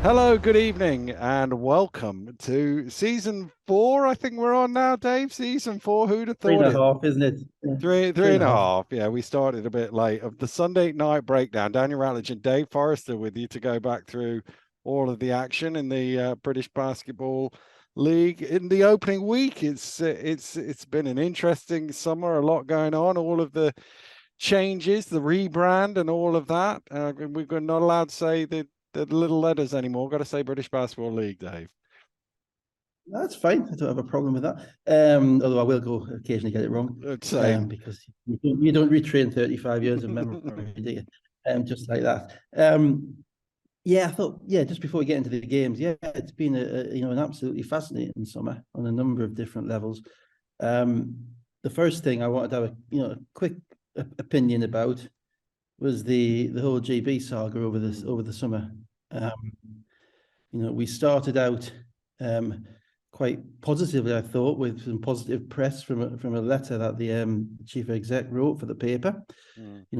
Hello, good evening, and welcome to season 4. I think we're on now, Dave. Season 4. Who'd have Three and thought a it? half, isn't it? Yeah. Three and a half. Yeah, we started a bit late. Of the Sunday night breakdown, Daniel Ratledge and Dave Forrester with you to go back through all of the action in the British Basketball League in the opening week. It's been an interesting summer. A lot going on. All of the changes, the rebrand, and all of that. We're not allowed to say the little letters anymore. Got to say British Basketball League, Dave. That's fine. I don't have a problem with that. Although I will go occasionally get it wrong. Same. Because you don't retrain 35 years of memory, do you? Just like that. Yeah, I thought, just before we get into the games, it's been an absolutely fascinating summer on a number of different levels. The first thing I wanted to have a quick opinion about was the whole GB saga over the summer. We started out quite positively, I thought, with some positive press from a letter that the chief exec wrote for the paper,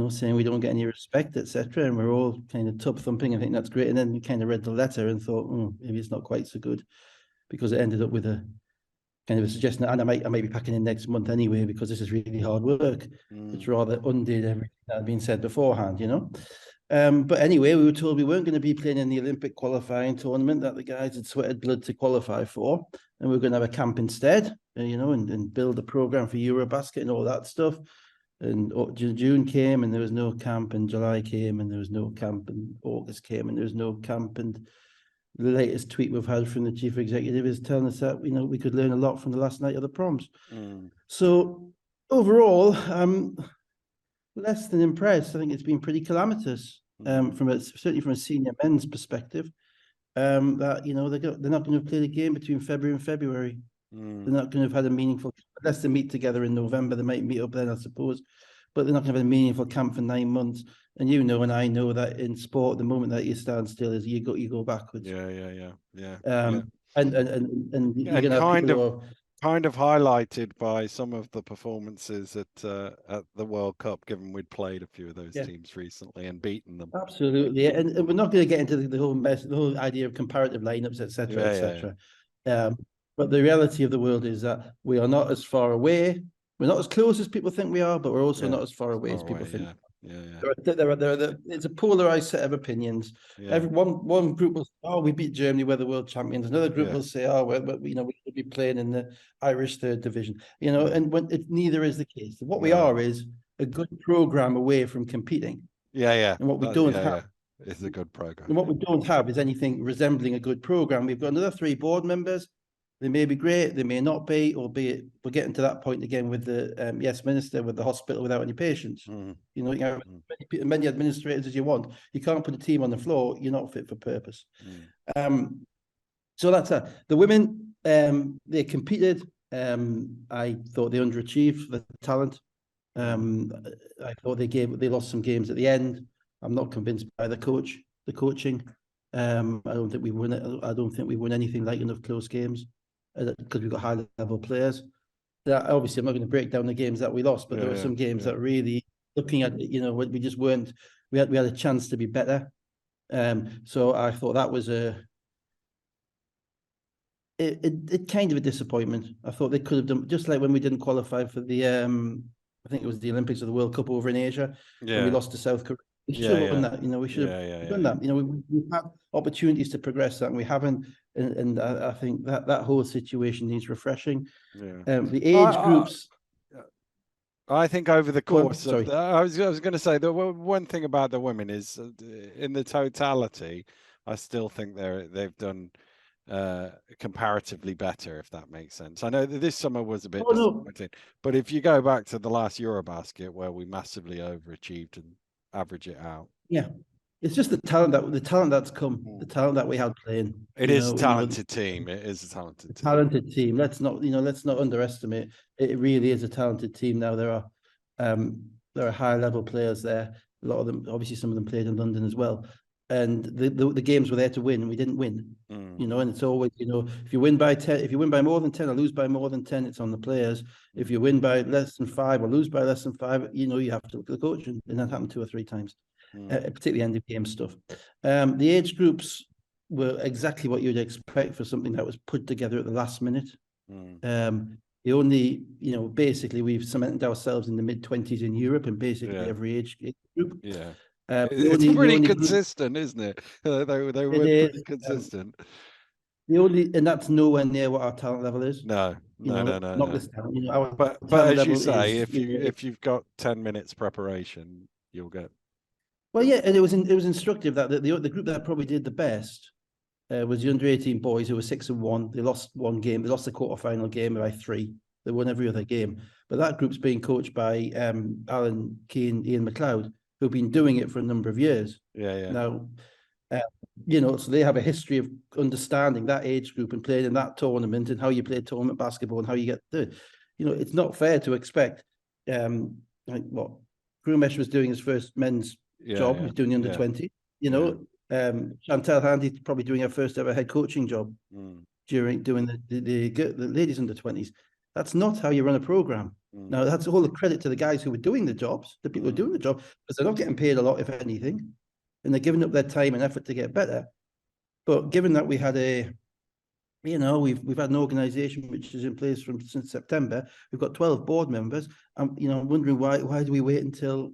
saying we don't get any respect, etc. And we're all kind of tub thumping. I think that's great. And then we kind of read the letter and thought, maybe it's not quite so good, because it ended up with a kind of a suggestion that, and I might be packing in next month anyway, because this is really hard work, which rather undid everything that had been said beforehand, But anyway, we were told we weren't going to be playing in the Olympic qualifying tournament that the guys had sweated blood to qualify for, and we were going to have a camp instead, and build a program for Eurobasket and all that stuff. And June came and there was no camp, and July came and there was no camp, and August came and there was no camp, and the latest tweet we've had from the chief executive is telling us that we could learn a lot from the last night of the proms. So overall, less than impressed. I think it's been pretty calamitous, certainly from a senior men's perspective. That they're not going to play the game between February and February. They're not going to have had a meaningful, unless they meet together in November. They might meet up then, I suppose, but they're not going to have a meaningful camp for 9 months. And and I know that in sport, the moment that you stand still is you go backwards. Yeah. And you're going to have people who are kind of highlighted by some of the performances at the World Cup, given we'd played a few of those teams recently and beaten them. Absolutely, and we're not going to get into the whole idea of comparative lineups, etc., etc. But the reality of the world is that we are not as far away. We're not as close as people think we are, but we're also not as far away as people think. It's a polarized set of opinions. One group will say, "Oh, we beat Germany, we're the world champions." Another group will say, "Oh, we should be playing in the Irish third division." And when neither is the case. What we are is a good program away from competing. And what we don't have is a good program. And what we don't have is anything resembling a good program. We've got another 3 board members. They may be great, they may not be, albeit we're getting to that point again with the yes minister with the hospital without any patients. You can have many administrators as you want. You can't put a team on the floor. You're not fit for purpose. So that's that. The women, they competed. I thought they underachieved the talent. I thought they lost some games at the end. I'm not convinced by the coaching. I don't think we won anything like enough close games, because we've got high level players. Obviously, I'm not going to break down the games that we lost, but there were some games that really, looking at it, we just weren't. We had a chance to be better. So I thought that was it kind of a disappointment. I thought they could have done, just like when we didn't qualify for the I think it was the Olympics or the World Cup over in Asia, and we lost to South Korea. We should have done that. We should have done that. We've had opportunities to progress that, and we haven't. And I think that whole situation needs refreshing. The age groups. I think over the course of I was going to say the one thing about the women is, in the totality, I still think they've done comparatively better, if that makes sense. I know that this summer was a bit disappointing, but if you go back to the last Eurobasket where we massively overachieved and average it out, it's just the talent that's come, the talent that we had playing. It is a talented team. It is a talented team. Let's not underestimate. It really is a talented team. Now there are high level players there. A lot of them, obviously, some of them played in London as well. And the games were there to win, and we didn't win. And it's always, if you win by 10, if you win by more than 10 or lose by more than 10, it's on the players. If you win by less than 5 or lose by less than 5, you have to look at the coach, and that happened 2 or 3 times, particularly end of game stuff. The age groups, were exactly what you'd expect for something that was put together at the last minute. Mm. The only, basically we've cemented ourselves in the mid-20s in Europe and basically every age group. Yeah. The It's only pretty group, consistent, isn't it? They it were pretty is, consistent. and that's nowhere near what our talent level is. No. Knock this down. Our But talent as you level say, is, if you've got 10 minutes preparation, you'll get. well, yeah, and it was instructive that the group that probably did the best was the under-18 boys who were 6-1. They lost one game. They lost the quarter-final game by 3. They won every other game. But that group's being coached by Alan Keane, Ian McLeod, who've been doing it for a number of years. Yeah. Now, so they have a history of understanding that age group and playing in that tournament and how you play tournament basketball and how you get there. It's not fair to expect like what Grumesh was doing his first men's job. He's doing the under 20. Chantal Handy's probably doing her first ever head coaching job during doing the ladies under 20s. That's not how you run a program. Now, that's all the credit to the guys who were doing the jobs, the people who are doing the job, because they're not getting paid a lot, if anything, and they're giving up their time and effort to get better. But given that we had we've had an organisation which is in place since September, we've got 12 board members. I'm wondering why do we wait until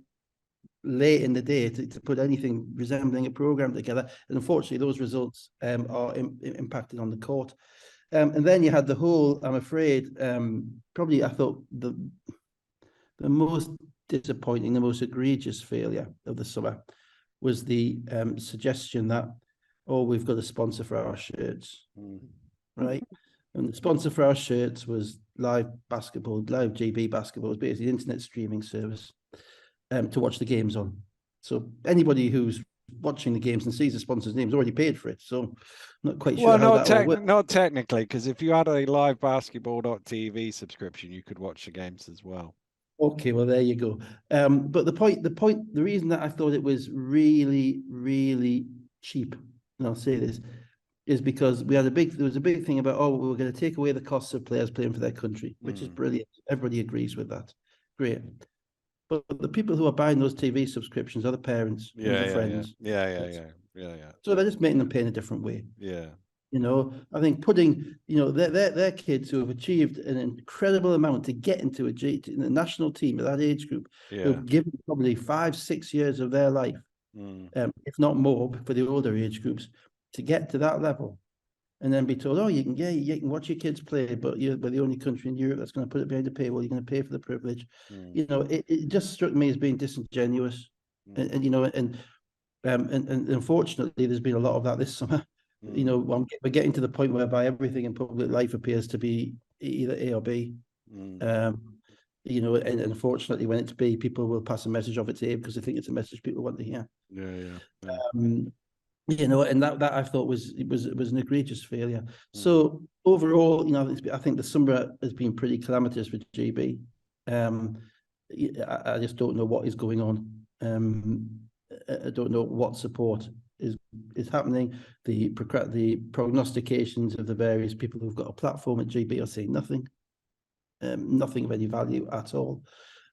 late in the day to put anything resembling a program together? And unfortunately, those results are impacted on the court. And then you had the whole, I'm afraid, probably I thought the most disappointing, the most egregious failure of the summer was the suggestion that, we've got a sponsor for our shirts, right? And the sponsor for our shirts was live GB basketball. It was basically an internet streaming service to watch the games on. So anybody who's watching the games and sees the sponsor's name has already paid for it. So I'm not quite sure how that all works. Not technically, because if you had a live basketball.tv subscription, you could watch the games as well. Okay, well, there you go. But the reason that I thought it was really, really cheap, and I'll say this, is because there was a big thing about, we were going to take away the costs of players playing for their country, which is brilliant. Everybody agrees with that. Great. But the people who are buying those TV subscriptions are the parents and the friends. Yeah. So they're just making them pay in a different way. Yeah. I think putting, their kids who have achieved an incredible amount to get into the national team at that age group, who've given probably 5-6 years of their life, if not more, for the older age groups, to get to that level, and then be told, you can watch your kids play, but we're the only country in Europe that's going to put it behind the paywall. You're going to pay for the privilege. It just struck me as being disingenuous, and unfortunately, there's been a lot of that this summer. We're getting to the point whereby everything in public life appears to be either A or B. And unfortunately, when it's B, people will pass a message of it's A because they think it's a message people want to hear. And that I thought was an egregious failure. So overall, I think the summer has been pretty calamitous for GB. I just don't know what is going on. I don't know what support is happening. The prognostications of the various people who've got a platform at GB are saying nothing of any value at all,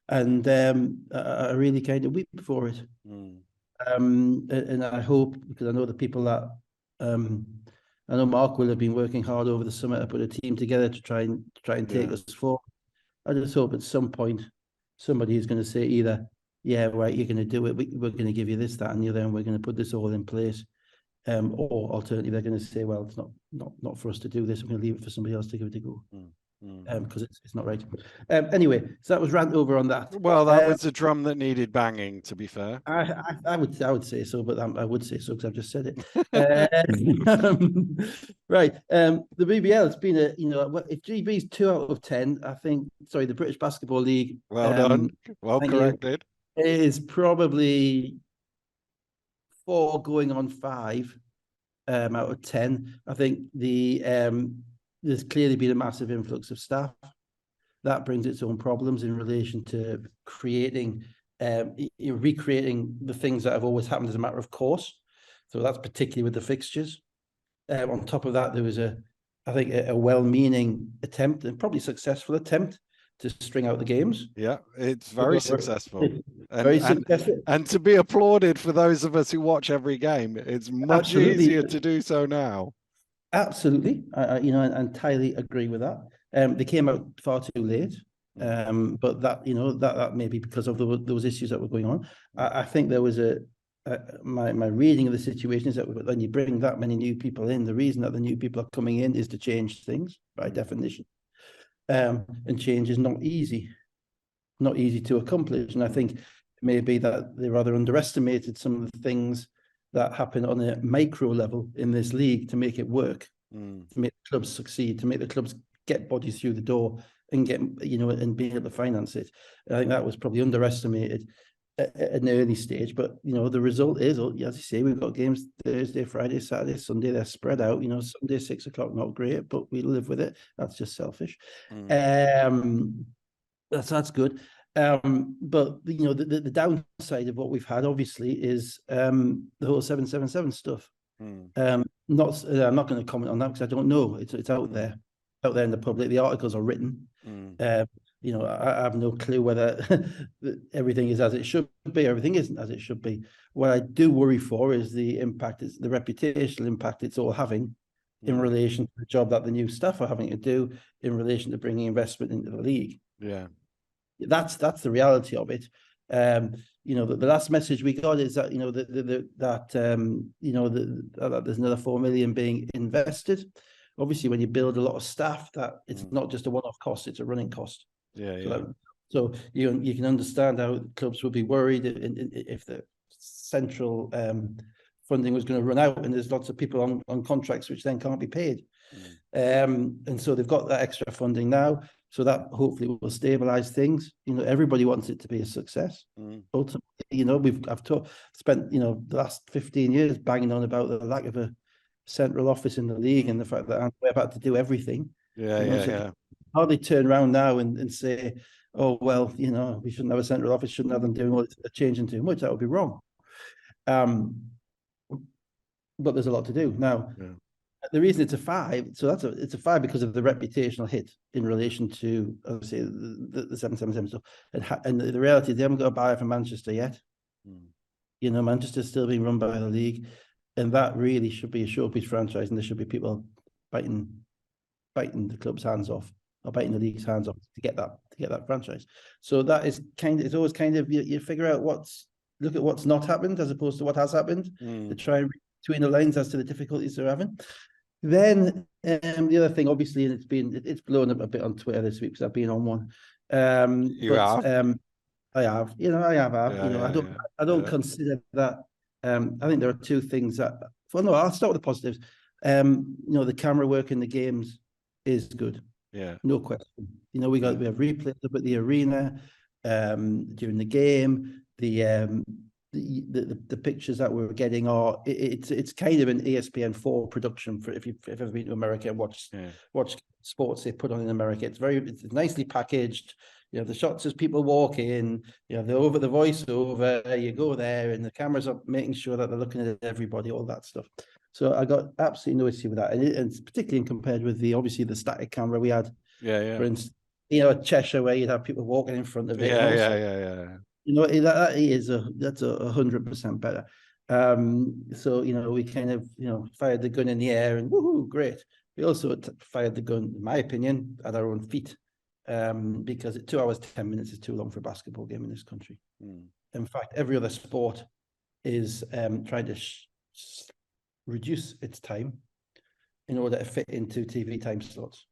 and I really kind of weep for it. And I hope, because I know the people that I know Mark will have been working hard over the summer to put a team together to try and take us forward. I just hope at some point somebody is going to say either, yeah, right, you're going to do it, we're going to give you this, that, and the other, and we're going to put this all in place. Or alternatively, they're going to say, well, it's not for us to do this. We're going to leave it for somebody else to give it a go. Because it's not right. Anyway, so that was rant over on that. Well, that was a drum that needed banging, to be fair. I would say so, but I would say so because I've just said it. Right. The BBL has been if GB's 2 out of 10, I think. Sorry, the British Basketball League. Well done. Well corrected. Is probably 4 going on 5 out of 10. I think there's clearly been a massive influx of staff. That brings its own problems in relation to recreating the things that have always happened as a matter of course. So that's particularly with the fixtures. On top of that, there was a well-meaning attempt, and probably successful attempt, to string out the games. Yeah, it's very successful. Very successful. And to be applauded for those of us who watch every game. It's much easier to do so now. Absolutely. I I entirely agree with that. They came out far too late. But that, that may be because of those issues that were going on. I think there was my reading of the situation is that when you bring that many new people in, the reason that the new people are coming in is to change things by definition. And change is not easy to accomplish. And I think maybe that they rather underestimated some of the things that happen on a micro level in this league to make it work, to make the clubs succeed, to make the clubs get bodies through the door and get, and be able to finance it. I think that was probably underestimated at an early stage. But, the result is, as you say, we've got games Thursday, Friday, Saturday, Sunday. They're spread out. Sunday, 6 o'clock, not great, but we live with it. That's just selfish. That's good. But the downside of what we've had obviously is the whole 777 stuff. I'm not going to comment on that because I don't know. It's out there in the public. The articles are written. I have no clue whether everything is as it should be. Everything isn't as it should be. What I do worry for is the impact, the reputational impact it's all having in relation to the job that the new staff are having to do in relation to bringing investment into the league. Yeah. That's the reality of it. The last message we got is that that there's another 4 million being invested. Obviously, when you build a lot of staff, that it's not just a one-off cost; it's a running cost. So you can understand how clubs would be worried if the central funding was going to run out, and there's lots of people on contracts which then can't be paid. And so they've got that extra funding now. So that hopefully will stabilize things. Everybody wants it to be a success. Ultimately, I've spent the last 15 years banging on about the lack of a central office in the league and the fact that we're about to do everything. How they turn around now and say, oh well, we shouldn't have a central office, shouldn't have them doing all changing too much. That would be wrong. But there's a lot to do now. The reason it's a 5, so it's a 5 because of the reputational hit in relation to, obviously, the 777 stuff. And the reality, they haven't got a buyer from Manchester yet. Manchester's still being run by the league, and that really should be a showpiece franchise, and there should be people biting the club's hands off, or biting the league's hands off to get that franchise. So that is it's always you figure out look at what's not happened as opposed to what has happened to try and read between the lines as to the difficulties they're having. Then the other thing, obviously, and it's blown up a bit on Twitter this week because I've been on one. You have? I have. I don't consider that. I think there are two things that. Well, no, I'll start with the positives. The camera work in the games is good. Yeah, no question. We have replays up at the arena during the game. The pictures that we're getting are it's kind of an ESPN4 production for if you've ever been to America and watch sports they put on in America. It's nicely packaged. The shots as people walk in, the voiceover, you go there and the cameras are making sure that they're looking at everybody, all that stuff. So I got absolutely no issue with that. And particularly compared with the static camera we had. For instance, at Cheshire where you'd have people walking in front of it. That's 100% better. So we kind of fired the gun in the air and woohoo, great. We also fired the gun, in my opinion, at our own feet, because 2 hours 10 minutes is too long for a basketball game in this country. In fact, every other sport is trying to reduce its time in order to fit into TV time slots,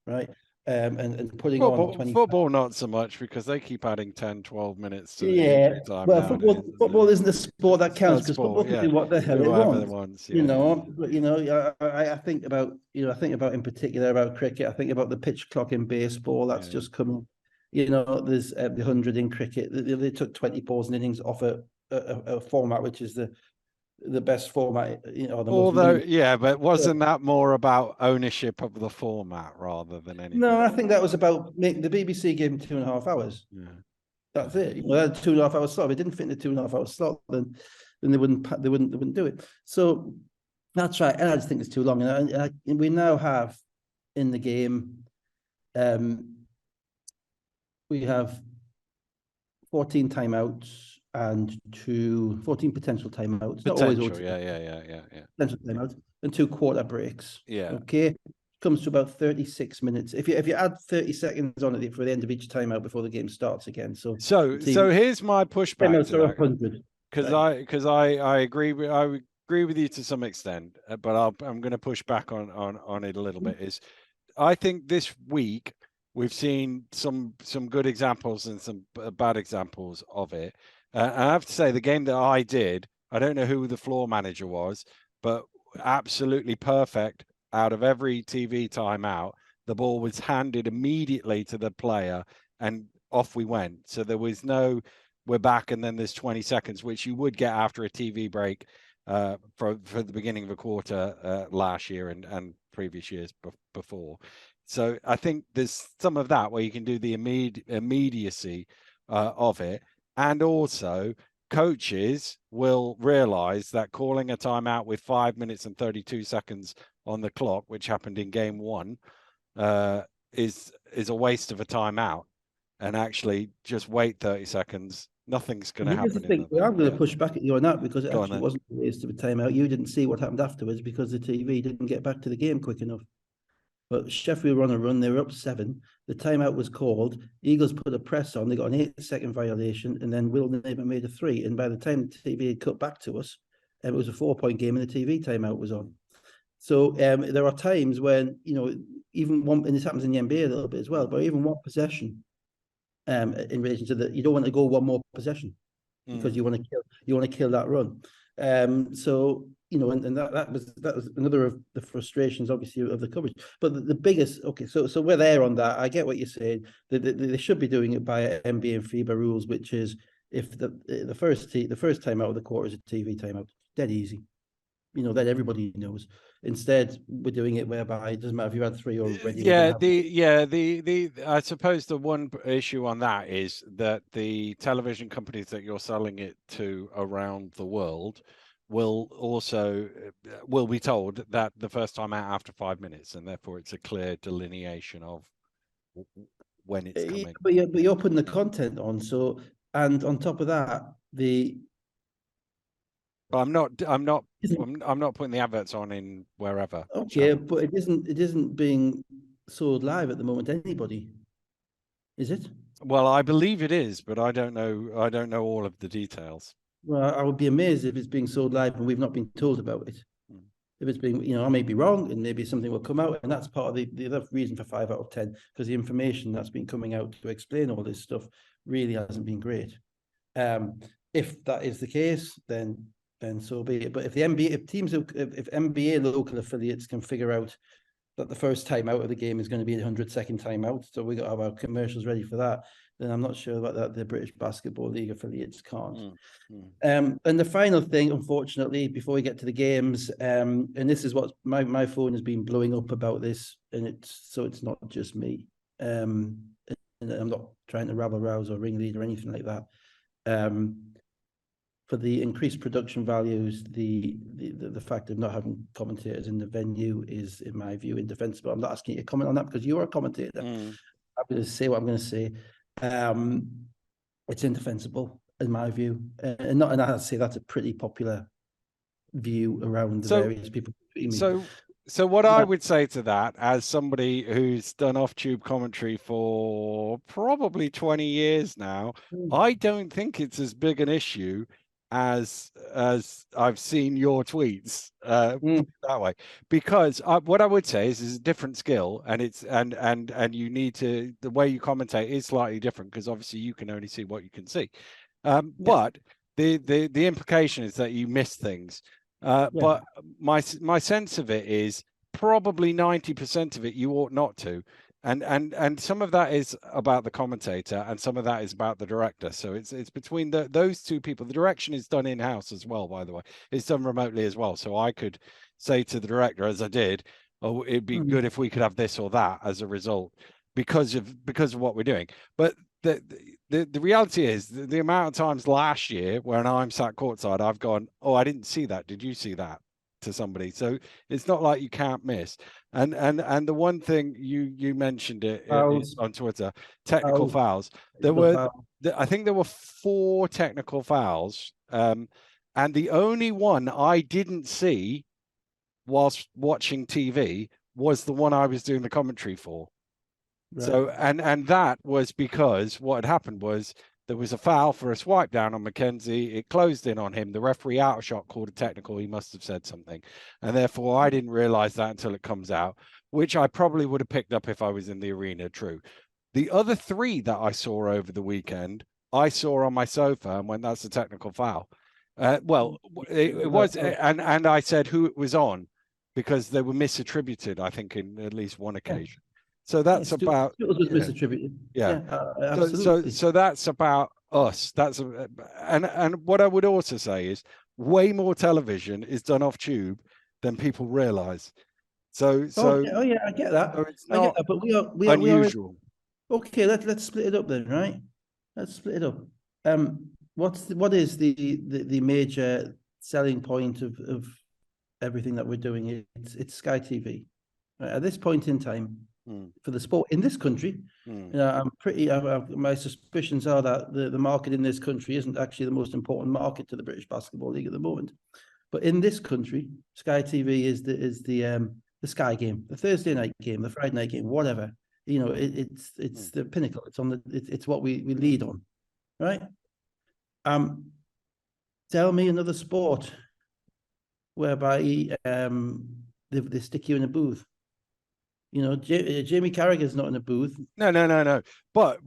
right? And putting on 20 football not so much because they keep adding 10-12 minutes to the injury time. Well, football isn't a sport that counts because football can do what the hell it wants. I think about in particular about cricket. I think about the pitch clock in baseball that's just coming. There's the 100 in cricket. They took 20 balls and innings off a format which is the best format, but wasn't that more about ownership of the format rather than anything? No, I think that was about making the BBC gave them 2.5 hours. That's it. They had 2.5 hour slot. If it didn't fit in the 2.5 hour slot, then they wouldn't do it. So that's right. And I just think it's too long. And we now have in the game we have 14 timeouts and 14 potential timeouts. Not always Potential, OT, yeah. potential timeouts and 2 quarter breaks. Yeah. Okay. Comes to about 36 minutes. If you add 30 seconds on it for the end of each timeout before the game starts again. So here's my pushback to that. 100. Because I agree with you to some extent, but I'm going to push back on it a little bit. Is I think this week we've seen some good examples and some bad examples of it. And I have to say, the game that I did, I don't know who the floor manager was, but absolutely perfect. Out of every TV timeout, the ball was handed immediately to the player, and off we went. So there was no, we're back, and then there's 20 seconds, which you would get after a TV break for the beginning of a quarter last year and previous years before. So I think there's some of that where you can do the immediacy of it, and also coaches will realize that calling a timeout with 5 minutes and 32 seconds on the clock, which happened in game 1, is a waste of a timeout, and actually just wait 30 seconds. Nothing's going to happen. I'm going to push back at you on that, because it actually wasn't a waste of a timeout. You didn't see what happened afterwards because the TV didn't get back to the game quick enough. But Sheffield were on a run. They were up 7. The timeout was called. Eagles put a press on. They got an 8-second violation, and then Will Neighbour made a 3. And by the time the TV had cut back to us, it was a 4-point game, and the TV timeout was on. So there are times when, even one, and this happens in the NBA a little bit as well, but even one possession, in relation to that, you don't want to go one more possession because you want to kill that run. So and that was another of the frustrations, obviously, of the coverage. But the biggest, so we're there on that. I get what you're saying. They should be doing it by NBA and FIBA rules, which is if the first time out of the quarter is a TV timeout, dead easy. That everybody knows. Instead, we're doing it whereby it doesn't matter if you had 3 already. I suppose the one issue on that is that the television companies that you're selling it to around the world will be told that the first time out after 5 minutes, and therefore it's a clear delineation of when it's coming. But you're putting the content on, so, and on top of that, I'm not putting the adverts on in wherever. Okay, but it isn't being sold live at the moment to anybody, is it? Well, I believe it is, but I don't know all of the details. Well, I would be amazed if it's being sold live and we've not been told about it. If it's being, I may be wrong, and maybe something will come out, and that's part of the other reason for 5 out of 10, because the information that's been coming out to explain all this stuff really hasn't been great. If that is the case, then so be it. But if if NBA local affiliates can figure out that the first time out of the game is going to be a 100-second timeout, so we got to have our commercials ready for that, then I'm not sure about that the British Basketball League affiliates can't. And the final thing, unfortunately, before we get to the games, and this is what my phone has been blowing up about this, and it's not just me. And I'm not trying to rabble rouse or ringlead or anything like that. For the increased production values, the fact of not having commentators in the venue is, in my view, indefensible. I'm not asking you to comment on that because you are a commentator. I'm going to say what I'm going to say. It's indefensible, in my view, and I say that's a pretty popular view around the various people. So what I would say to that, as somebody who's done off-tube commentary for probably 20 years now, I don't think it's as big an issue as I've seen your tweets that way, because what I would say is a different skill, and it's and you need to, the way you commentate is slightly different, because obviously you can only see what you can see, but the implication is that you miss things. But my sense of it is probably 90% of it you ought not to, and some of that is about the commentator, and some of that is about the director. So it's between those two people. The direction is done in-house as well, by the way. It's done remotely as well. So I could say to the director, as I did, oh, it'd be good if we could have this or that as a result, because of what we're doing. But the reality is the amount of times last year when I'm sat courtside, I've gone, oh, I didn't see that. Did you see that? to somebody. So it's not like you can't miss. And the one thing you mentioned it on Twitter, technical fouls. There were, I think there were 4 technical fouls, and the only one I didn't see whilst watching TV was the one I was doing the commentary for. Right. So and that was because what had happened was there was a foul for a swipe down on McKenzie. It closed in on him. The referee out of shot called a technical. He must have said something. And therefore, I didn't realize that until it comes out, which I probably would have picked up if I was in the arena, true. The other 3 that I saw over the weekend, I saw on my sofa and went, that's a technical foul. Well, it was, and I said who it was on because they were misattributed, I think, in at least one occasion. So that's about was misattributed. Yeah. Absolutely. So that's about us. That's and what I would also say is way more television is done off tube than people realize. So I get that. So it's not but we are unusual. Okay, let's split it up then, right? Let's split it up. What is the major selling point of everything that we're doing? It's Sky TV. Right? At this point in time, for the sport in this country, you know, my suspicions are that the market in this country isn't actually the most important market to the British Basketball League at the moment. But in this country, Sky TV is the Sky game, the Thursday night game, the Friday night game, whatever. You know, it's the pinnacle. It's what we lead on, right? Tell me another sport whereby they stick you in a booth. You know, Jamie Carragher's not in a booth. No. But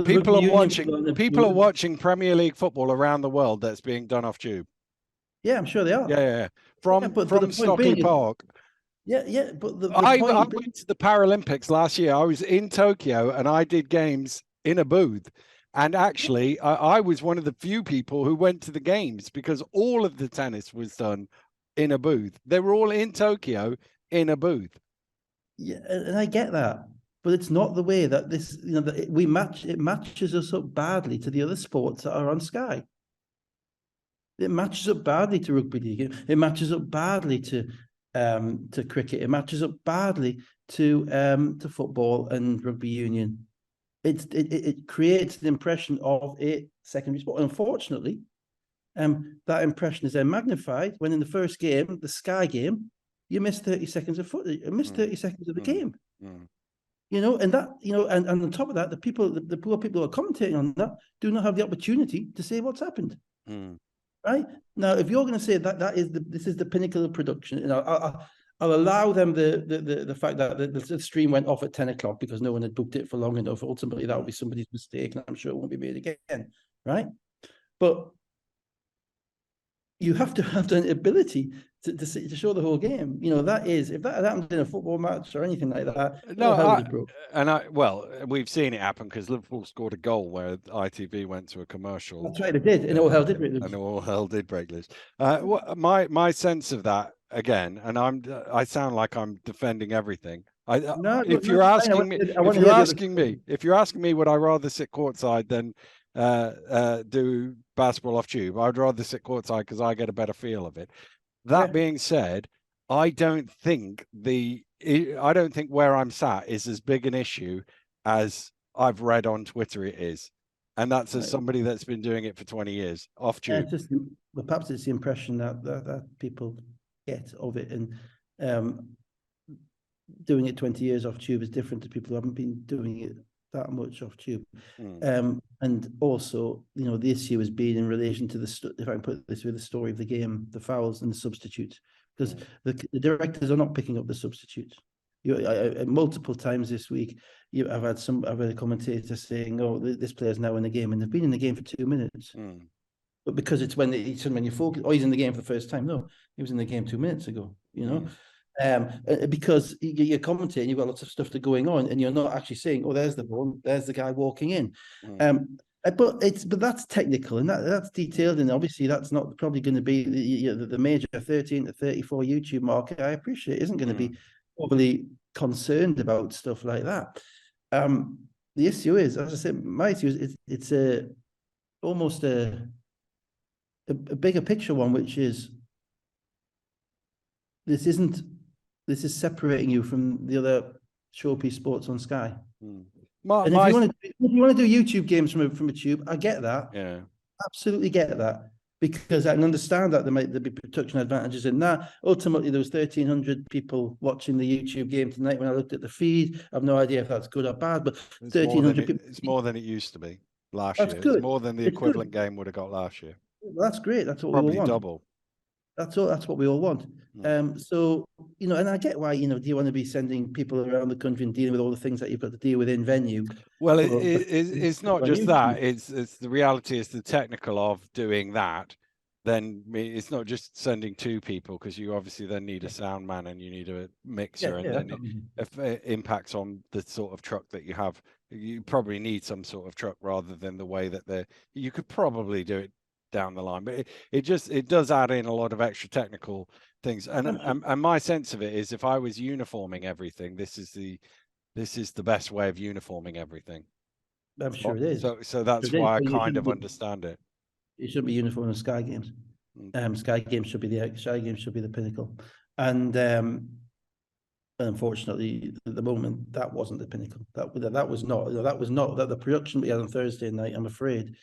people are watching Premier League football around the world that's being done off tube. Yeah, I'm sure they are. Yeah. From Stockley Park. Yeah. But I went to the Paralympics last year. I was in Tokyo and I did games in a booth. And actually, I was one of the few people who went to the games because all of the tennis was done in a booth. They were all in Tokyo in a booth. Yeah, and I get that, but it's not the way that this, you know, that it matches us up badly to the other sports that are on Sky. It matches up badly to rugby league. It matches up badly to cricket. It matches up badly to football and rugby union. It creates the impression of a secondary sport. Unfortunately, that impression is then magnified when in the first game, the Sky game, you miss 30 seconds of footage. You miss 30 seconds of the game. You know, and that, you know, and on top of that, the poor people who are commentating on that do not have the opportunity to say what's happened. Right now, if you're going to say this is the pinnacle of production, you know, I'll allow them the fact that the stream went off at 10 o'clock because no one had booked it for long enough. Ultimately, that would be somebody's mistake, and I'm sure it won't be made again. Right, but you have to have the ability to show the whole game. You know, that is, if that had happened in a football match or anything like that, we've seen it happen because Liverpool scored a goal where ITV went to a commercial. That's right, it did, and all hell did break loose. And all hell did break loose. My sense of that again, and I sound like I'm defending everything. If you're asking me, would I rather sit courtside than do basketball off tube? I'd rather sit courtside because I get a better feel of it. That being said, I don't think where I'm sat is as big an issue as I've read on Twitter it is. And that's as somebody that's been doing it for 20 years off tube. Perhaps it's the impression that people get of it, and doing it 20 years off tube is different to people who haven't been doing it that much off tube. And also, you know, the issue has been in relation to if I can put it this way, the story of the game, the fouls and the substitutes, because the directors are not picking up the substitutes. Multiple times this week, I've had a commentator saying, "Oh, this player's now in the game," and they've been in the game for 2 minutes. But because it's when you focus, he's in the game for the first time. No, he was in the game 2 minutes ago. You know. Because you're commentating, you've got lots of stuff going on, and you're not actually saying, "Oh, there's the ball, there's the guy walking in." But that's technical and that's detailed, and obviously that's not probably going to be the major 13 to 34 YouTube market. I appreciate isn't going to be overly concerned about stuff like that. The issue is, as I said, my issue is it's almost a bigger picture one, which is this is separating you from the other showpiece sports on Sky. Mm. And if you want to do YouTube games from a tube, I get that. Yeah, absolutely get that, because I can understand that there be production advantages in that. Ultimately, there was 1,300 people watching the YouTube game tonight. When I looked at the feed, I have no idea if that's good or bad, but 1,300 people. It's more than it used to be last That's year. good. It's more than the It's equivalent good. game would have got last year. Well, that's great. That's what Probably we all want. double. That's what we all want. So, and I get why, do you want to be sending people around the country and dealing with all the things that you've got to deal with in venue? Well, it's not just that. It's the reality is the technical of doing that. Then it's not just sending 2 people, because you obviously then need a sound man and you need a mixer, and then if it impacts on the sort of truck that you have, you probably need some sort of truck rather than the way that you could probably do it down the line, but it does add in a lot of extra technical things, and my sense of it is, if I was uniforming everything, this is the best way of uniforming everything. I'm sure it is. So that's why I kind of understand it. It shouldn't be uniform in Sky Games. Sky Games should be the pinnacle, and unfortunately, at the moment, that wasn't the pinnacle. That was not that the production we had on Thursday night. I'm afraid,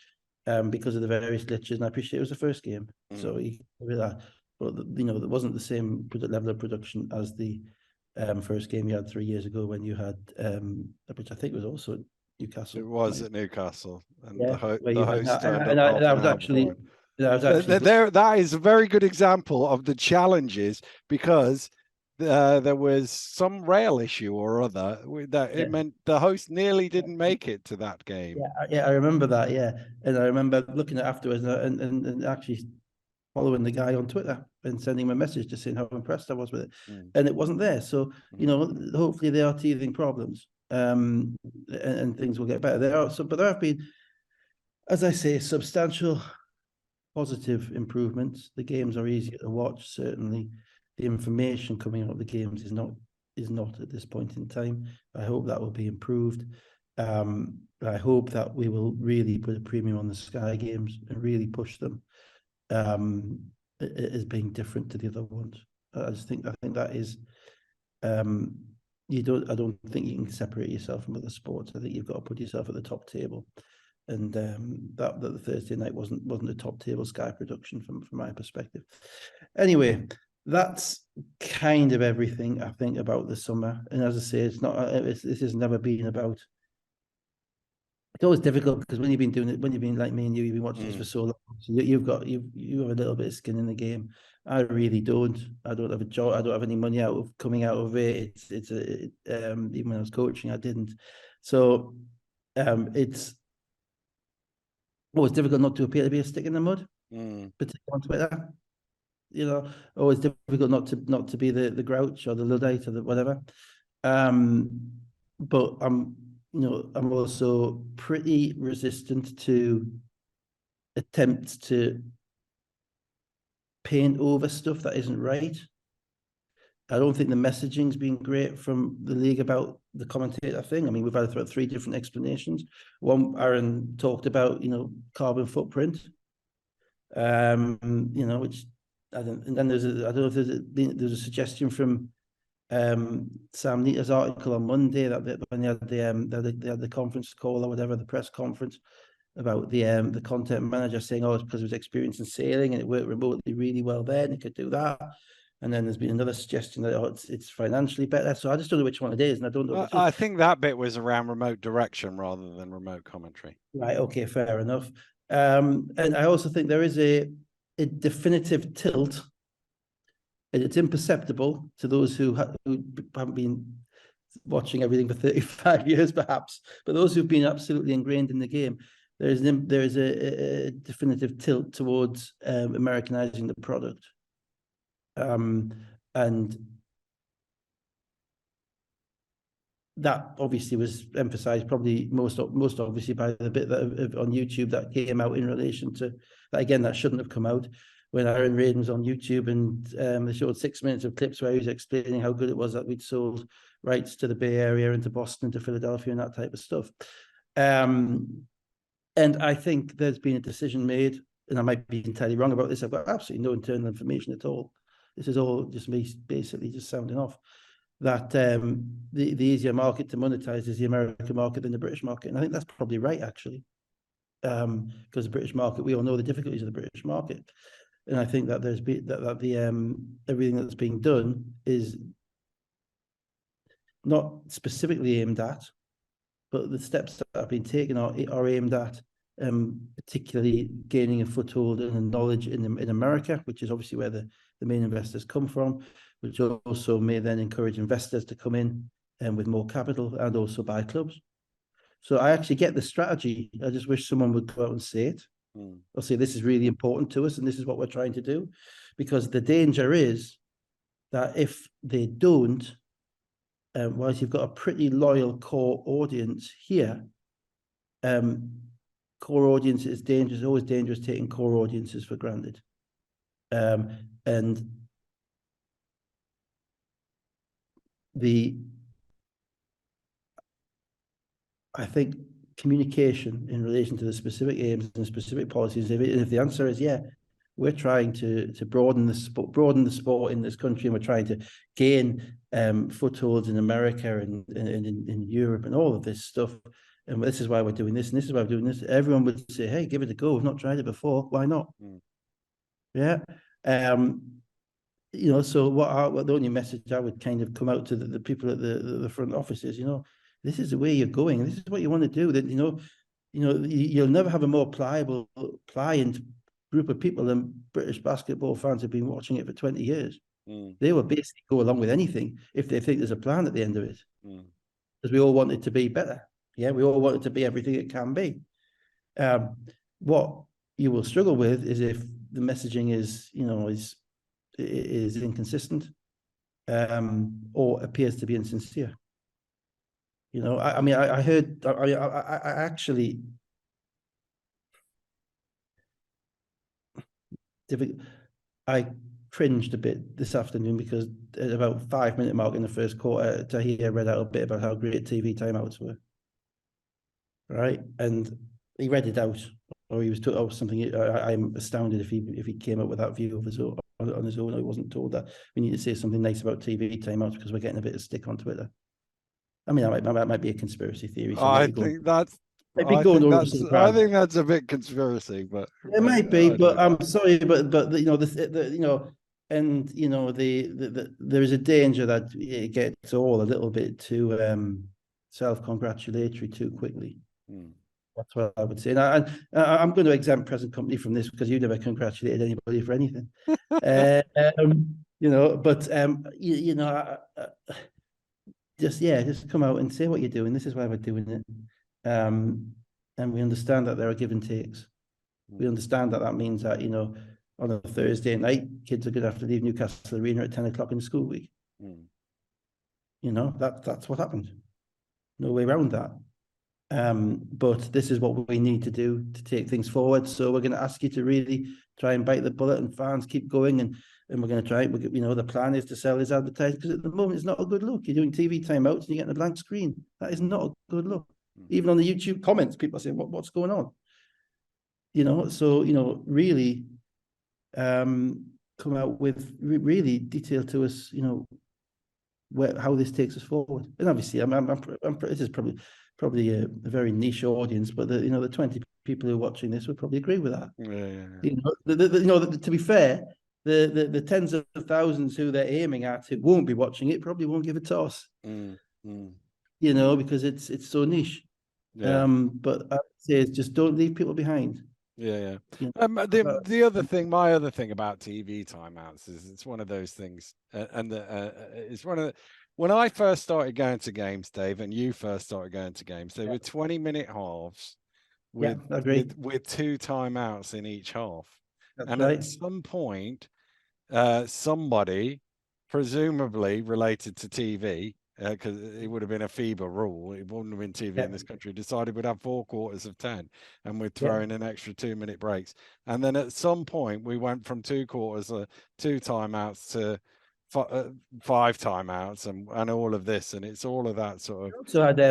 because of the various glitches, and I appreciate it was the first game, so but it wasn't the same level of production as the first game you had 3 years ago, when you had which I think was also at Newcastle. It was at Newcastle, and yeah, the host that was actually that is a very good example of the challenges, because there was some rail issue or other that it meant the host nearly didn't make it to that game. Yeah, I remember that. Yeah, and I remember looking at it afterwards and actually following the guy on Twitter and sending him a message just saying how impressed I was with it, and it wasn't there. So hopefully they are teething problems, and things will get better. But there have been, as I say, substantial positive improvements. The games are easier to watch. Certainly, the information coming out of the games is not at this point in time. I hope that will be improved. I hope that we will really put a premium on the Sky games and really push them as being different to the other ones. I think that is I don't think you can separate yourself from other sports. I think you've got to put yourself at the top table. And that the Thursday night wasn't a top table Sky production from my perspective. Anyway, that's kind of everything I think about the summer. And as I say, this has never been about. It's always difficult because when you've been doing it, when you've been like me and you've been watching this for so long, so you have a little bit of skin in the game. I really don't. I don't have a job. I don't have any money coming out of it. Even when I was coaching, I didn't. So it's difficult not to appear to be a stick in the mud, particularly on Twitter. Always difficult not to be the grouch or the Luddite or the whatever. But I'm also pretty resistant to attempts to paint over stuff that isn't right. I don't think the messaging's been great from the league about the commentator thing. I mean, we've had 3 different explanations. One, Aaron talked about, carbon footprint, which I don't. And then I don't know if there's a suggestion from Sam Neater's article on Monday that when they had the conference call or whatever, the press conference, about the content manager saying, it's because he was experienced in sailing and it worked remotely really well there and he could do that. And then there's been another suggestion that it's financially better. So I just don't know which one it is, and I don't know. I think that bit was around remote direction rather than remote commentary. Right. Okay. Fair enough. And I also think there is a definitive tilt, and it's imperceptible to those who haven't been watching everything for 35 years, perhaps. But those who've been absolutely ingrained in the game, there is a definitive tilt towards Americanizing the product. And that obviously was emphasized probably most obviously by the bit that on YouTube that came out in relation to that. Again, that shouldn't have come out when Aaron Raiden was on YouTube, and they showed 6 minutes of clips where he was explaining how good it was that we'd sold rights to the Bay Area and to Boston, to Philadelphia, and that type of stuff. And I think there's been a decision made, and I might be entirely wrong about this. I've got absolutely no internal information at all. this is all just me basically just sounding off, that the easier market to monetize is the American market than the British market. And I think that's probably right, actually. Because the British market, we all know the difficulties of the British market. And I think that everything that's being done is not specifically aimed at, but the steps that have been taken are aimed at particularly gaining a foothold and knowledge in America, which is obviously where the main investors come from, which also may then encourage investors to come in with more capital and also buy clubs. So I actually get the strategy. I just wish someone would go out and say it. Or say this is really important to us and this is what we're trying to do. Because the danger is that if they don't, whilst you've got a pretty loyal core audience here, core audience is dangerous, always dangerous taking core audiences for granted. And I think communication in relation to the specific aims and specific policies, if the answer is yeah, we're trying to broaden the sport in this country, and we're trying to gain footholds in America and in Europe and all of this stuff, and this is why we're doing this, and this is why we're doing this, everyone would say, hey, give it a go. We've not tried it before. Why not? Yeah. You know, so what the only message I would kind of come out to the people at the front office is, you know, this is the way you're going, and this is what you want to do. That you'll never have a more pliant group of people than British basketball fans have been watching it for 20 years. They will basically go along with anything if they think there's a plan at the end of it, because we all want it to be better. Yeah, we all want it to be everything it can be. What you will struggle with is if the messaging is inconsistent or appears to be insincere. You know, I heard, I actually, I cringed a bit this afternoon because at about 5-minute mark in the first quarter, Tahir read out a bit about how great TV timeouts were. Right, and he read it out, or he was told something. I'm astounded if he came up with that view of his own, on his own. I wasn't told that we need to say something nice about TV timeouts because we're getting a bit of stick on Twitter. I mean, that might be a conspiracy theory. So I think that's a bit conspiracy, but it might be. But I'm sorry, but and there is a danger that it gets all a little bit too self-congratulatory too quickly. That's what I would say. And I'm going to exempt present company from this because you never congratulated anybody for anything. Just come out and say what you're doing. This is why we're doing it. And we understand that there are give and takes. We understand that means that, on a Thursday night, kids are going to have to leave Newcastle Arena at 10 o'clock in the school week. That's what happened. No way around that. But this is what we need to do to take things forward. So we're going to ask you to really try and bite the bullet, and fans keep going, and we're going to try. The plan is to sell this advertising, because at the moment it's not a good look. You're doing TV timeouts and you're getting a blank screen. That is not a good look. Even on the YouTube comments, people are saying, "What's going on?" Really, come out with really detail to us. How this takes us forward. And obviously, this is probably a very niche audience, but the 20 people who are watching this would probably agree with that. To be fair, the tens of thousands who they're aiming at who won't be watching it probably won't give a toss. Because it's so niche. But I would say is just don't leave people behind. The other thing, my other thing about TV timeouts is it's one of those things, it's one of the, when I first started going to games, Dave, and you first started going to games, they were 20-minute halves with 2 timeouts in each half. That's and right. At some point, somebody, presumably related to TV, because it would have been a FIBA rule, it wouldn't have been TV in this country, decided we'd have 4 quarters of 10 and we'd throw in an extra 2-minute breaks. And then at some point we went from 2 quarters, 2 timeouts to 5 timeouts and all of this, and it's all of that sort of.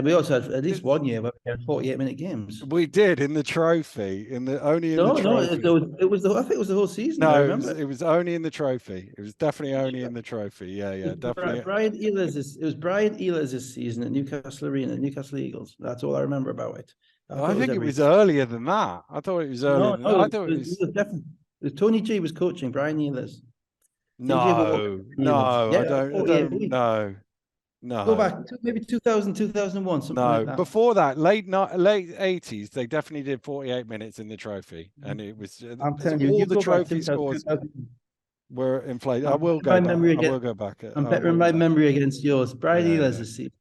We also had at least 1 year where we had 48-minute games. We did in the trophy, only in the trophy. It was I think it was the whole season. No, I remember. it was only in the trophy. It was definitely only in the trophy. Yeah, definitely. It was Brian Ehlers' season at Newcastle Arena, Newcastle Eagles. That's all I remember about it. I think it was earlier than that. I thought it was earlier. I thought it was definitely. Tony G was coaching Brian Ehlers. No, I don't know. No. Go back to maybe 2000, 2001, something like that. Before that, late 80s, they definitely did 48 minutes in the trophy. And it was I'm telling you, all the trophy scores were inflated. I will go back. I'm bettering my memory against yours. Brian Ehlers is seat.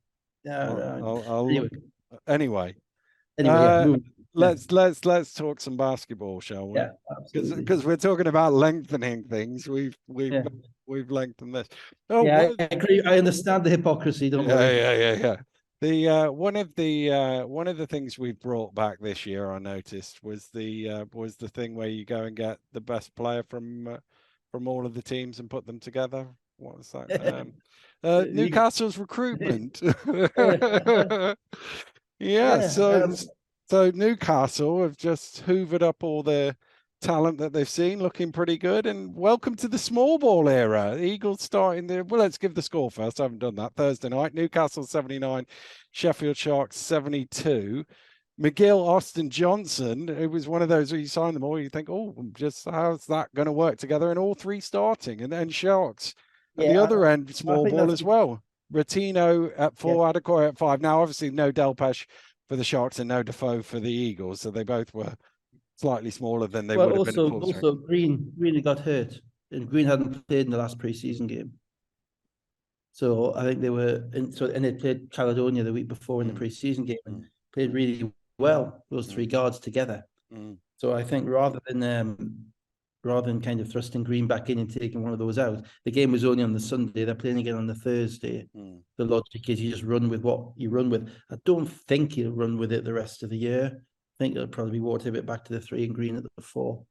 Anyway. Let's talk some basketball, shall we? Yeah, absolutely. Because we're talking about lengthening things. We've lengthened this. I agree. I understand the hypocrisy. Don't worry. Yeah. The one of the things we brought back this year, I noticed, was the thing where you go and get the best player from all of the teams and put them together. What was that? Newcastle's recruitment. So Newcastle have just hoovered up all the talent that they've seen, looking pretty good. And welcome to the small ball era. Eagles starting there. Well, let's give the score first. I haven't done that. Thursday night, Newcastle 79, Sheffield Sharks 72. McGill, Austin Johnson, it was one of those where you sign them all, you think, oh, just how's that going to work together? And all three starting, and then Sharks at the other end, small ball as well. Ratino at 4, Adekoya at 5. Now, obviously, no Delpesh for the Sharks and no Defoe for the Eagles, so they both were slightly smaller than they would have been. Also, Green got hurt, and Green hadn't played in the last pre-season game. So I think they were and they played Caledonia the week before in the pre-season game and played really well, those three guards together. So I think rather than kind of thrusting Green back in and taking one of those out, the game was only on the Sunday. They're playing again on the Thursday. The logic is you just run with what you run with. I don't think he'll run with it the rest of the year. I think it'll probably be water a bit back to the 3 and Green at the 4.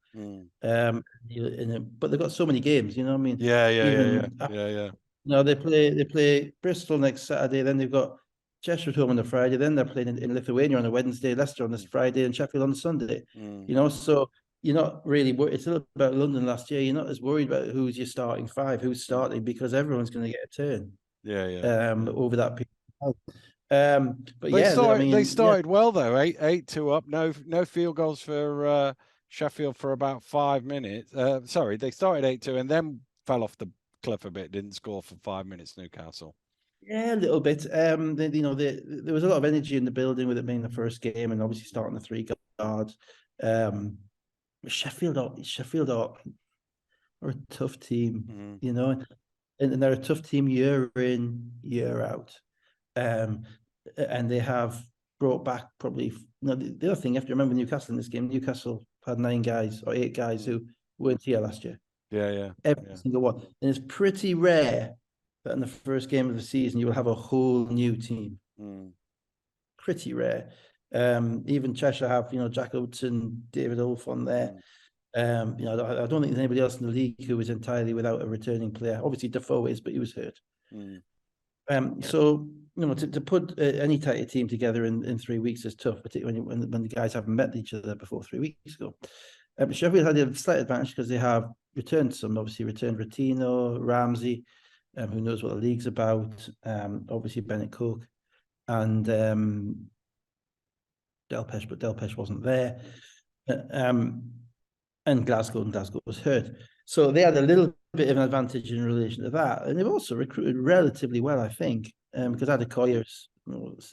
But they've got so many games, you know what I mean? Yeah. No, they play Bristol next Saturday. Then they've got Cheshire at home on the Friday. Then they're playing in Lithuania on a Wednesday, Leicester on this Friday, and Sheffield on the Sunday. You know, so you're not really worried. It's a little about London last year. You're not as worried about who's your starting 5, who's starting, because everyone's going to get a turn. Over that period. But they started well though. 8-2 up. No field goals for Sheffield for about 5 minutes. They started 8-2 and then fell off the cliff a bit. Didn't score for 5 minutes. Newcastle. Yeah, a little bit. There was a lot of energy in the building with it being the first game, and obviously starting the 3 guards. Sheffield are a tough team, you know, and they're a tough team year in, year out. And they have brought back probably, the other thing you have to remember Newcastle in this game, Newcastle had 9 guys or 8 guys who weren't here last year. Every single one. And it's pretty rare that in the first game of the season you will have a whole new team. Pretty rare. Even Cheshire have, Jack Oates and David Ulf on there. I don't think there's anybody else in the league who is entirely without a returning player. Obviously Defoe is, but he was hurt. So to put any type of team together in 3 weeks is tough, particularly when the guys haven't met each other before 3 weeks ago. But Sheffield had a slight advantage because they have returned Ratino, Ramsey, who knows what the league's about. Obviously Bennett Cook and Delpesh, but Delpesh wasn't there. And Glasgow was hurt. So they had a little bit of an advantage in relation to that. And they've also recruited relatively well, I think, because Adekoya is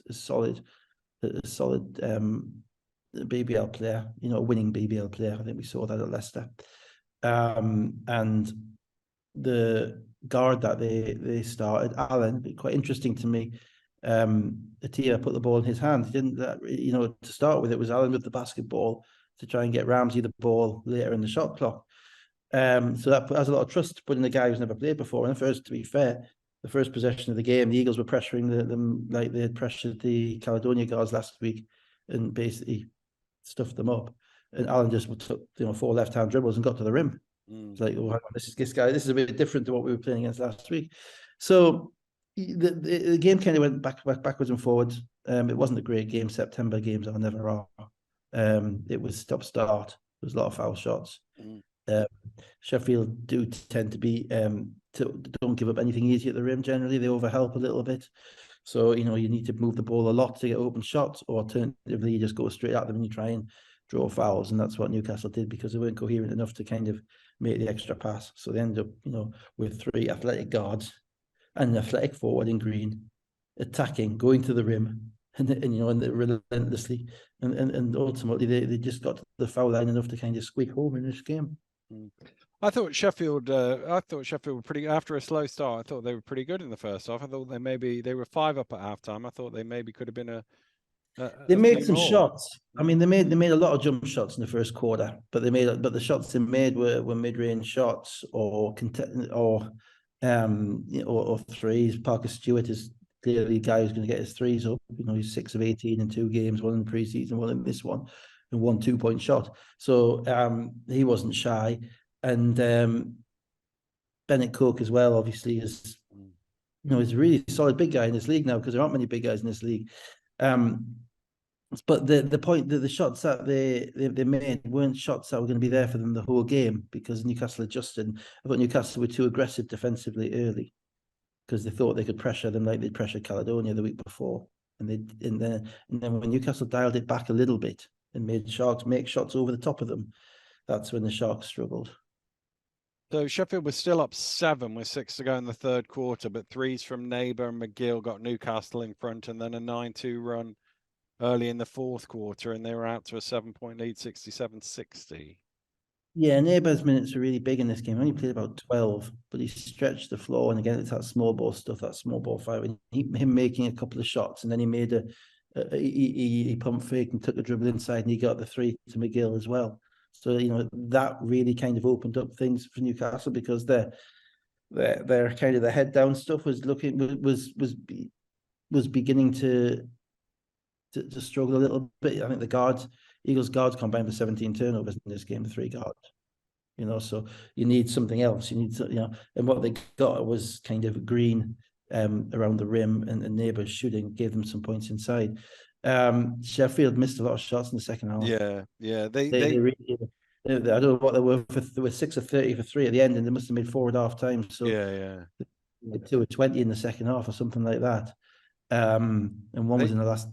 a solid BBL player, a winning BBL player. I think we saw that at Leicester. And the guard that they started, Alan, quite interesting to me. Atia put the ball in his hand. He didn't, to start with, it was Alan with the basketball to try and get Ramsey the ball later in the shot clock. So that has a lot of trust to put in a guy who's never played before. And to be fair, the first possession of the game, the Eagles were pressuring them like they had pressured the Caledonia guards last week and basically stuffed them up. And Alan just took 4 left-hand dribbles and got to the rim. It's like, oh, hang on, this guy, this is a bit different to what we were playing against last week. So the game kind of went backwards and forwards. It wasn't a great game. September games are never are. It was stop-start. There was a lot of foul shots. Sheffield do tend to be don't give up anything easy at the rim. Generally, they overhelp a little bit. So you need to move the ball a lot to get open shots, or alternatively, you just go straight at them and you try and draw fouls, and that's what Newcastle did because they weren't coherent enough to kind of make the extra pass. So they ended up, with 3 athletic guards and an athletic forward in green, attacking, going to the rim, and relentlessly, and ultimately they just got to the foul line enough to kind of squeak home in this game. I thought Sheffield were pretty, after a slow start. I thought they were pretty good in the first half. I thought they were 5 up at halftime. I thought they maybe could have been they made some more shots. I mean, they made a lot of jump shots in the first quarter, but the shots they made were mid-range shots or threes. Parker Stewart is clearly a guy who's going to get his threes up. He's 6 of 18 in 2 games, 1 in the preseason, 1 in this one, and 1 2-point shot. So he wasn't shy, and Bennett Cook as well. Obviously, is a really solid big guy in this league now because there aren't many big guys in this league. But the point that the shots that they made weren't shots that were going to be there for them the whole game because Newcastle adjusted. I thought Newcastle were too aggressive defensively early because they thought they could pressure them like they'd pressured Caledonia the week before, and then when Newcastle dialed it back a little bit and made Sharks make shots over the top of them, that's when the Sharks struggled. So Sheffield was still up 7 with 6 to go in the third quarter, but threes from Neighbour and McGill got Newcastle in front, and then a 9-2 run early in the fourth quarter, and they were out to a 7-point lead, 67-60. Yeah, Neighbour's minutes are really big in this game. He only played about 12, but he stretched the floor, and again, it's that small ball stuff, that small ball fight. Him making a couple of shots, and then he made he pump fake and took a dribble inside, and he got the 3 to McGill as well. So that really kind of opened up things for Newcastle because their kind of the head down stuff was beginning to struggle a little bit. I think the Eagles guards combined for 17 turnovers in this game, 3 guards. So you need something else. You need to, and what they got was kind of green around the rim, and Neighbours shooting gave them some points inside. Sheffield missed a lot of shots in the second half. Yeah. They really, I don't know what they were. They were 6 of 30 for 3 at the end, and they must have made 4 at half time. So 2 of 20 in the second half or something like that. And one was in the last.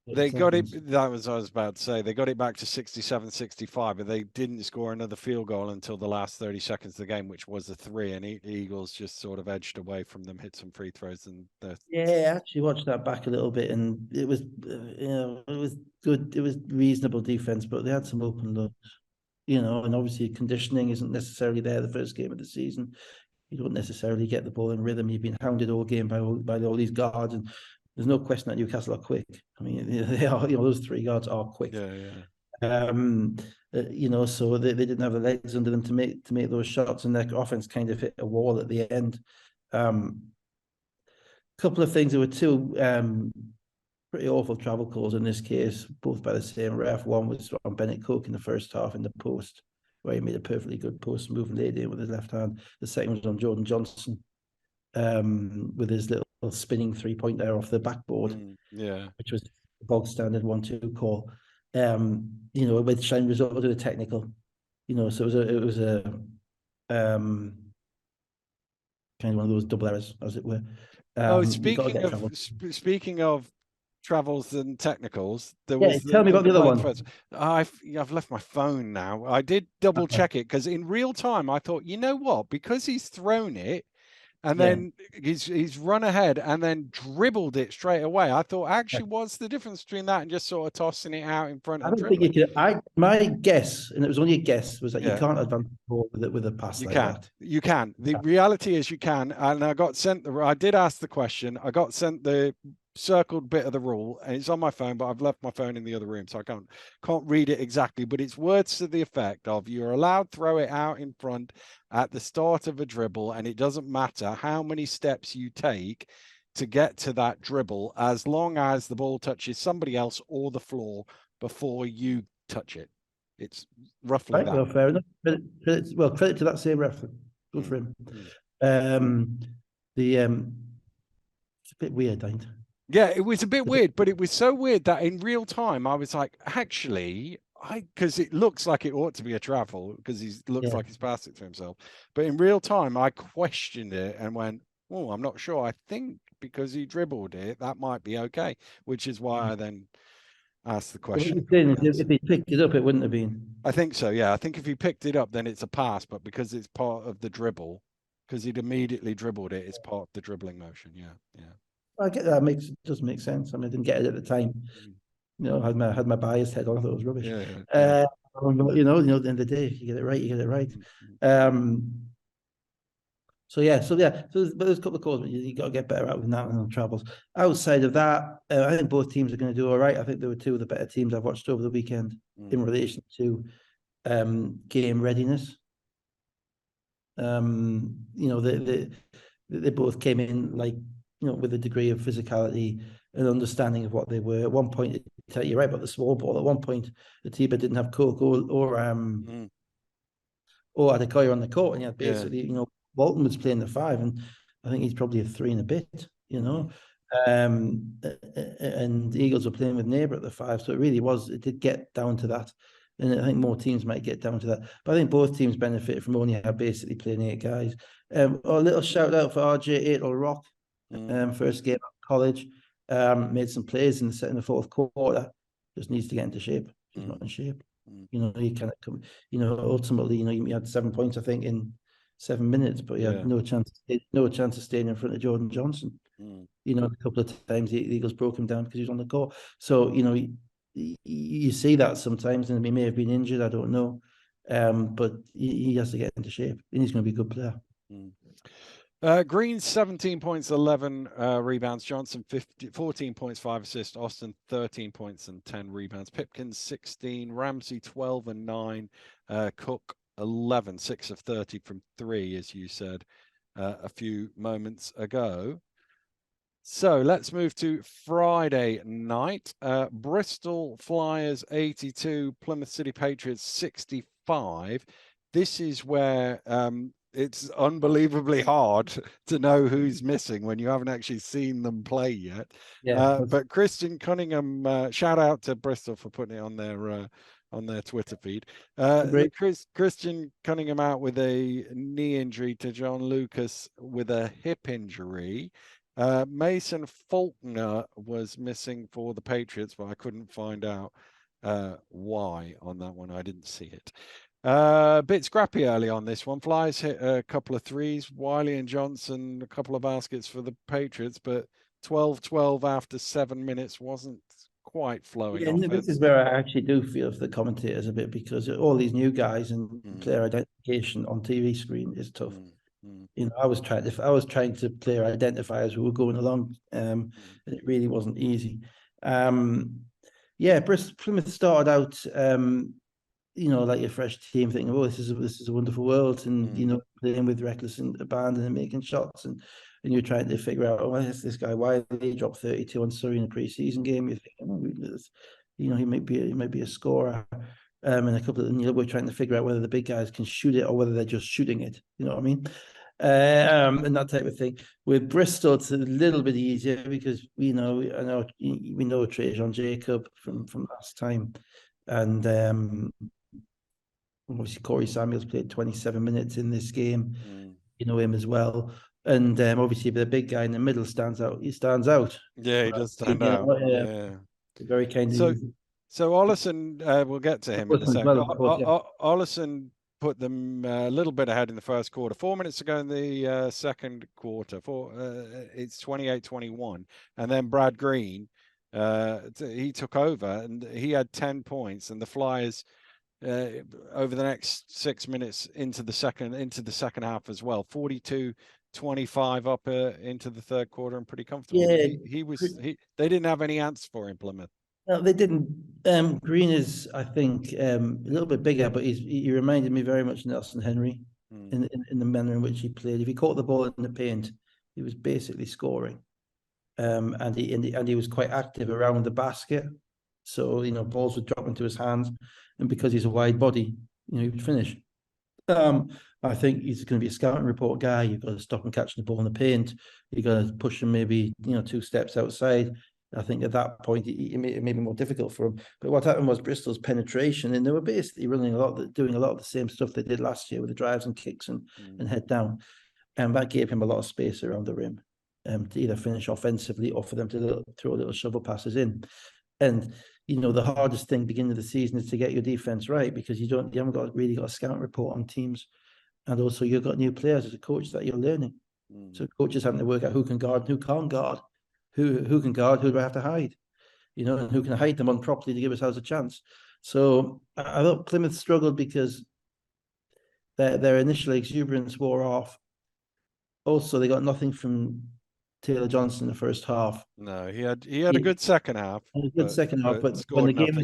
They got it. That was what I was about to say. They got it back to 67-65, but they didn't score another field goal until the last 30 seconds of the game, which was a 3. And Eagles just sort of edged away from them, hit some free throws, and I actually watched that back a little bit, and it was, it was good. It was reasonable defense, but they had some open looks, and obviously conditioning isn't necessarily there the first game of the season. You don't necessarily get the ball in rhythm. You've been hounded all game by all these guards, and there's no question that Newcastle are quick. I mean, they are. Those 3 guards are quick. So they didn't have the legs under them to make those shots, and their offense kind of hit a wall at the end. Couple of things. There were 2 pretty awful travel calls in this case, both by the same ref. One was on Bennett Cook in the first half in the post, where he made a perfectly good post move and laid it in with his left hand. The second was on Jordan Johnson, with his little spinning 3-point there off the backboard, which was the bog standard 1-2 call. With Shine resorted to a technical, so it was a kind of one of those double errors, as it were. Speaking of travels and technicals, tell me about the other one. I've left my phone now. I did double check it because in real time I thought, you know what, because he's thrown it and then he's run ahead and then dribbled it straight away. I thought, actually, what's the difference between that and just sort of tossing it out in front of? I don't think you can. My guess, and it was only a guess, was that you can't advance the ball with a pass like that. You can. The reality is you can. And I got sent I did ask the question. I got sent the circled bit of the rule, and it's on my phone, but I've left my phone in the other room, so I can't read it exactly, but it's words to the effect of you're allowed to throw it out in front at the start of a dribble, and it doesn't matter how many steps you take to get to that dribble, as long as the ball touches somebody else or the floor before you touch it. It's roughly Right, that. well, fair enough. Credit to that same referee. Good for him. It's a bit weird, ain't it? Yeah, it was a bit weird, but it was so weird that in real time I was like, actually, because it looks like it ought to be a travel because he looks like he's passed it to himself. But in real time, I questioned it and went, oh, I'm not sure. I think because he dribbled it, that might be okay, which is why I then asked the question. If he picked it up, it wouldn't have been. I think so, yeah. I think if he picked it up, then it's a pass, but because it's part of the dribble, because he'd immediately dribbled it, it's part of the dribbling motion. Yeah, yeah. I get that. Does make sense. I mean, I didn't get it at the time. You know, I had my biased head on. I thought it was rubbish. Yeah. You know, at the end of the day, if you get it right, you get it right. So there's a couple of calls, but you got to get better out with that and travels. Outside of that, I think both teams are going to do all right. I think there were two of the better teams I've watched over the weekend in relation to game readiness. You know, they both came in like, you know, with a degree of physicality and understanding of what they were. At one point, you're right about the small ball. At one point, the team didn't have Coke or Adekoya on the court, and you had basically, you know, Walton was playing the 5, and I think he's probably a 3 and a bit, you know. And the Eagles were playing with Neighbour at the 5, so it did get down to that. And I think more teams might get down to that. But I think both teams benefit from only basically playing 8 guys. A little shout out for RJ Aitle Rock, first game at college. Made some plays in the fourth quarter. Just needs to get into shape. He's not in shape. You know, he kind of come. You know, ultimately, you know, he had 7 points, I think, in 7 minutes, but he had no chance of staying in front of Jordan Johnson. You know, a couple of times the Eagles broke him down because he was on the court. So, you know, you see that sometimes, and he may have been injured. I don't know, but he has to get into shape, and he's going to be a good player. Green 17 points, 11 rebounds. Johnson 14 points, 5 assists. Austin 13 points and 10 rebounds. Pipkins 16. Ramsey 12 and 9. Cook 11, 6 of 30 from 3, as you said a few moments ago. So let's move to Friday night. Bristol Flyers 82, Plymouth City Patriots 65. This is where it's unbelievably hard to know who's missing when you haven't actually seen them play yet. But Christian Cunningham, shout out to Bristol for putting it on their Twitter feed. Christian Cunningham out with a knee injury to John Lucas with a hip injury. Mason Faulkner was missing for the Patriots, but I couldn't find out why on that one. I didn't see it. Bit scrappy early on this one. Flyers hit a couple of threes. Wiley and Johnson, a couple of baskets for the Patriots, but 12-12 after 7 minutes wasn't quite flowing off. This is where I actually do feel for the commentators a bit, because all these new guys and player identification on TV screen is tough. You know, I was trying to player identify as we were going along, and it really wasn't easy. Plymouth started out, you know, like a fresh team, thinking, "Oh, this is a wonderful world," and you know, playing with reckless abandon and making shots, and you're trying to figure out, "Oh, this guy Wiley dropped 32 on Surrey in a pre-season game." You're thinking, "Oh, you know, he might be a scorer." And a couple of, you know, we're trying to figure out whether the big guys can shoot it or whether they're just shooting it. You know what I mean? And that type of thing. With Bristol, it's a little bit easier because we know Trajan Jacob from last time, and obviously Corey Samuels played 27 minutes in this game. You know him as well, and obviously the big guy in the middle stands out. He stands out. Yeah, he does stand out. Very kind of. So Ollison, we'll get to him in a second. Ollison put them a little bit ahead in the first quarter. 4 minutes to go in the second quarter. It's 28-21. And then Brad Green, he took over and he had 10 points. And the Flyers, over the next 6 minutes into the second half as well, 42-25 up into the third quarter and pretty comfortable. Yeah, they didn't have any answers for him, Plymouth. No, they didn't. Green is, I think, a little bit bigger, but he reminded me very much of Nelson Henry in the manner in which he played. If he caught the ball in the paint, he was basically scoring, and he was quite active around the basket. So, you know, balls would drop into his hands, and because he's a wide body, he would finish. I think he's going to be a scouting report guy. You've got to stop him catching the ball in the paint. You've got to push him maybe 2 steps outside. I think at that point it may be more difficult for him. But what happened was Bristol's penetration, and they were basically doing a lot of the same stuff they did last year with the drives and kicks and head down, and that gave him a lot of space around the rim, to either finish offensively or for them to throw little shovel passes in. And the hardest thing beginning of the season is to get your defense right, because you haven't really got a scouting report on teams, and also you've got new players as a coach that you're learning. So coaches having to work out who can guard and who can't guard, who can guard, who do I have to hide, and who can hide them on properly to give ourselves a chance. So I thought Plymouth struggled because their initial exuberance wore off. Also, they got nothing from Taylor Johnson in the first half. No, he had a good second half. A good second half, but when the game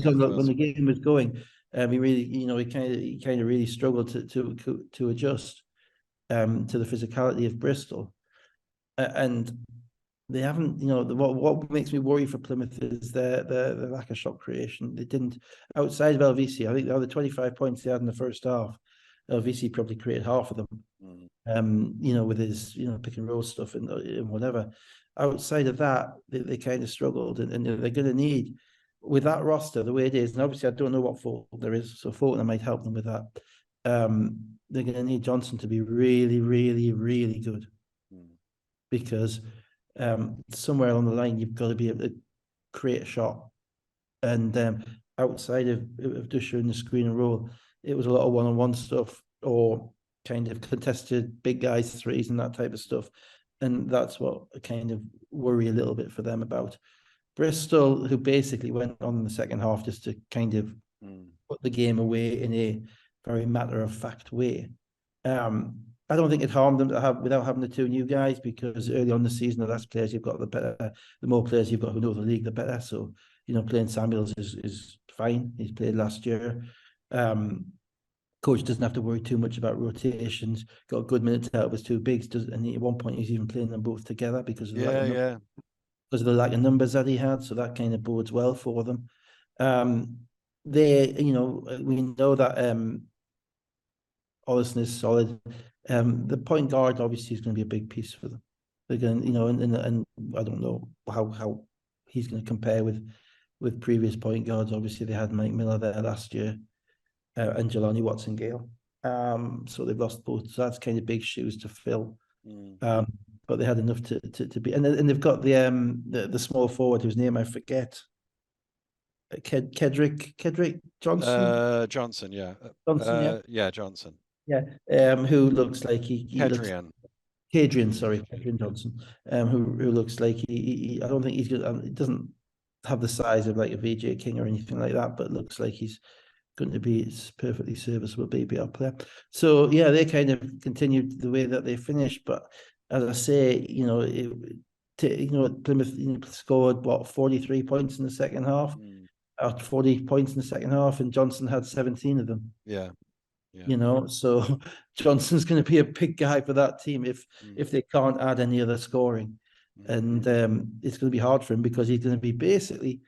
was going, he really, he kind of really struggled to adjust to the physicality of Bristol, and they haven't. What makes me worry for Plymouth is their lack of shot creation. They didn't, outside of LVC. I think the other 25 points they had in the first half, LVC probably created half of them. With his pick and roll stuff and whatever. Outside of that, they kind of struggled, and they're going to need, with that roster the way it is, and obviously I don't know what fault there is, so Fulton might help them with that. They're going to need Johnson to be really, really, really good, because somewhere along the line you've got to be able to create a shot, and outside of Dusher and the screen and roll, it was a lot of one-on-one stuff or kind of contested big guys threes and that type of stuff, and that's what I kind of worry a little bit for them about. Bristol, who basically went on in the second half just to kind of put the game away in a very matter-of-fact way. I don't think it harmed them without having the 2 new guys, because early on in the season, the less players you've got, the more players you've got who know the league, the better. So, playing Samuels is fine. He's played last year. Coach doesn't have to worry too much about rotations. Got a good minutes out of his 2 bigs, and at one point he's even playing them both together because of the lack of numbers that he had. So that kind of bodes well for them. We know that Ollison is solid. The point guard obviously is going to be a big piece for them. They're going, and I don't know how he's going to compare with previous point guards. Obviously, they had Mike Miller there last year. And Jelani Watson-Gale. So they've lost both. So that's kind of big shoes to fill. But they had enough to be, and they've got the small forward whose name I forget. Kedrick Johnson. Johnson, yeah. Johnson. Yeah. Who looks like Kedrian. Kedrian Johnson. Who looks like he I don't think he's good. He doesn't have the size of like a VJ King or anything like that, but looks like he's going to be perfectly serviceable BBL player. So yeah, they kind of continued the way that they finished. But as I say, Plymouth scored 43 points in the second half, 40 points in the second half, and Johnson had 17 of them. Yeah. So Johnson's going to be a big guy for that team if they can't add any other scoring, and it's going to be hard for him because he's going to be basically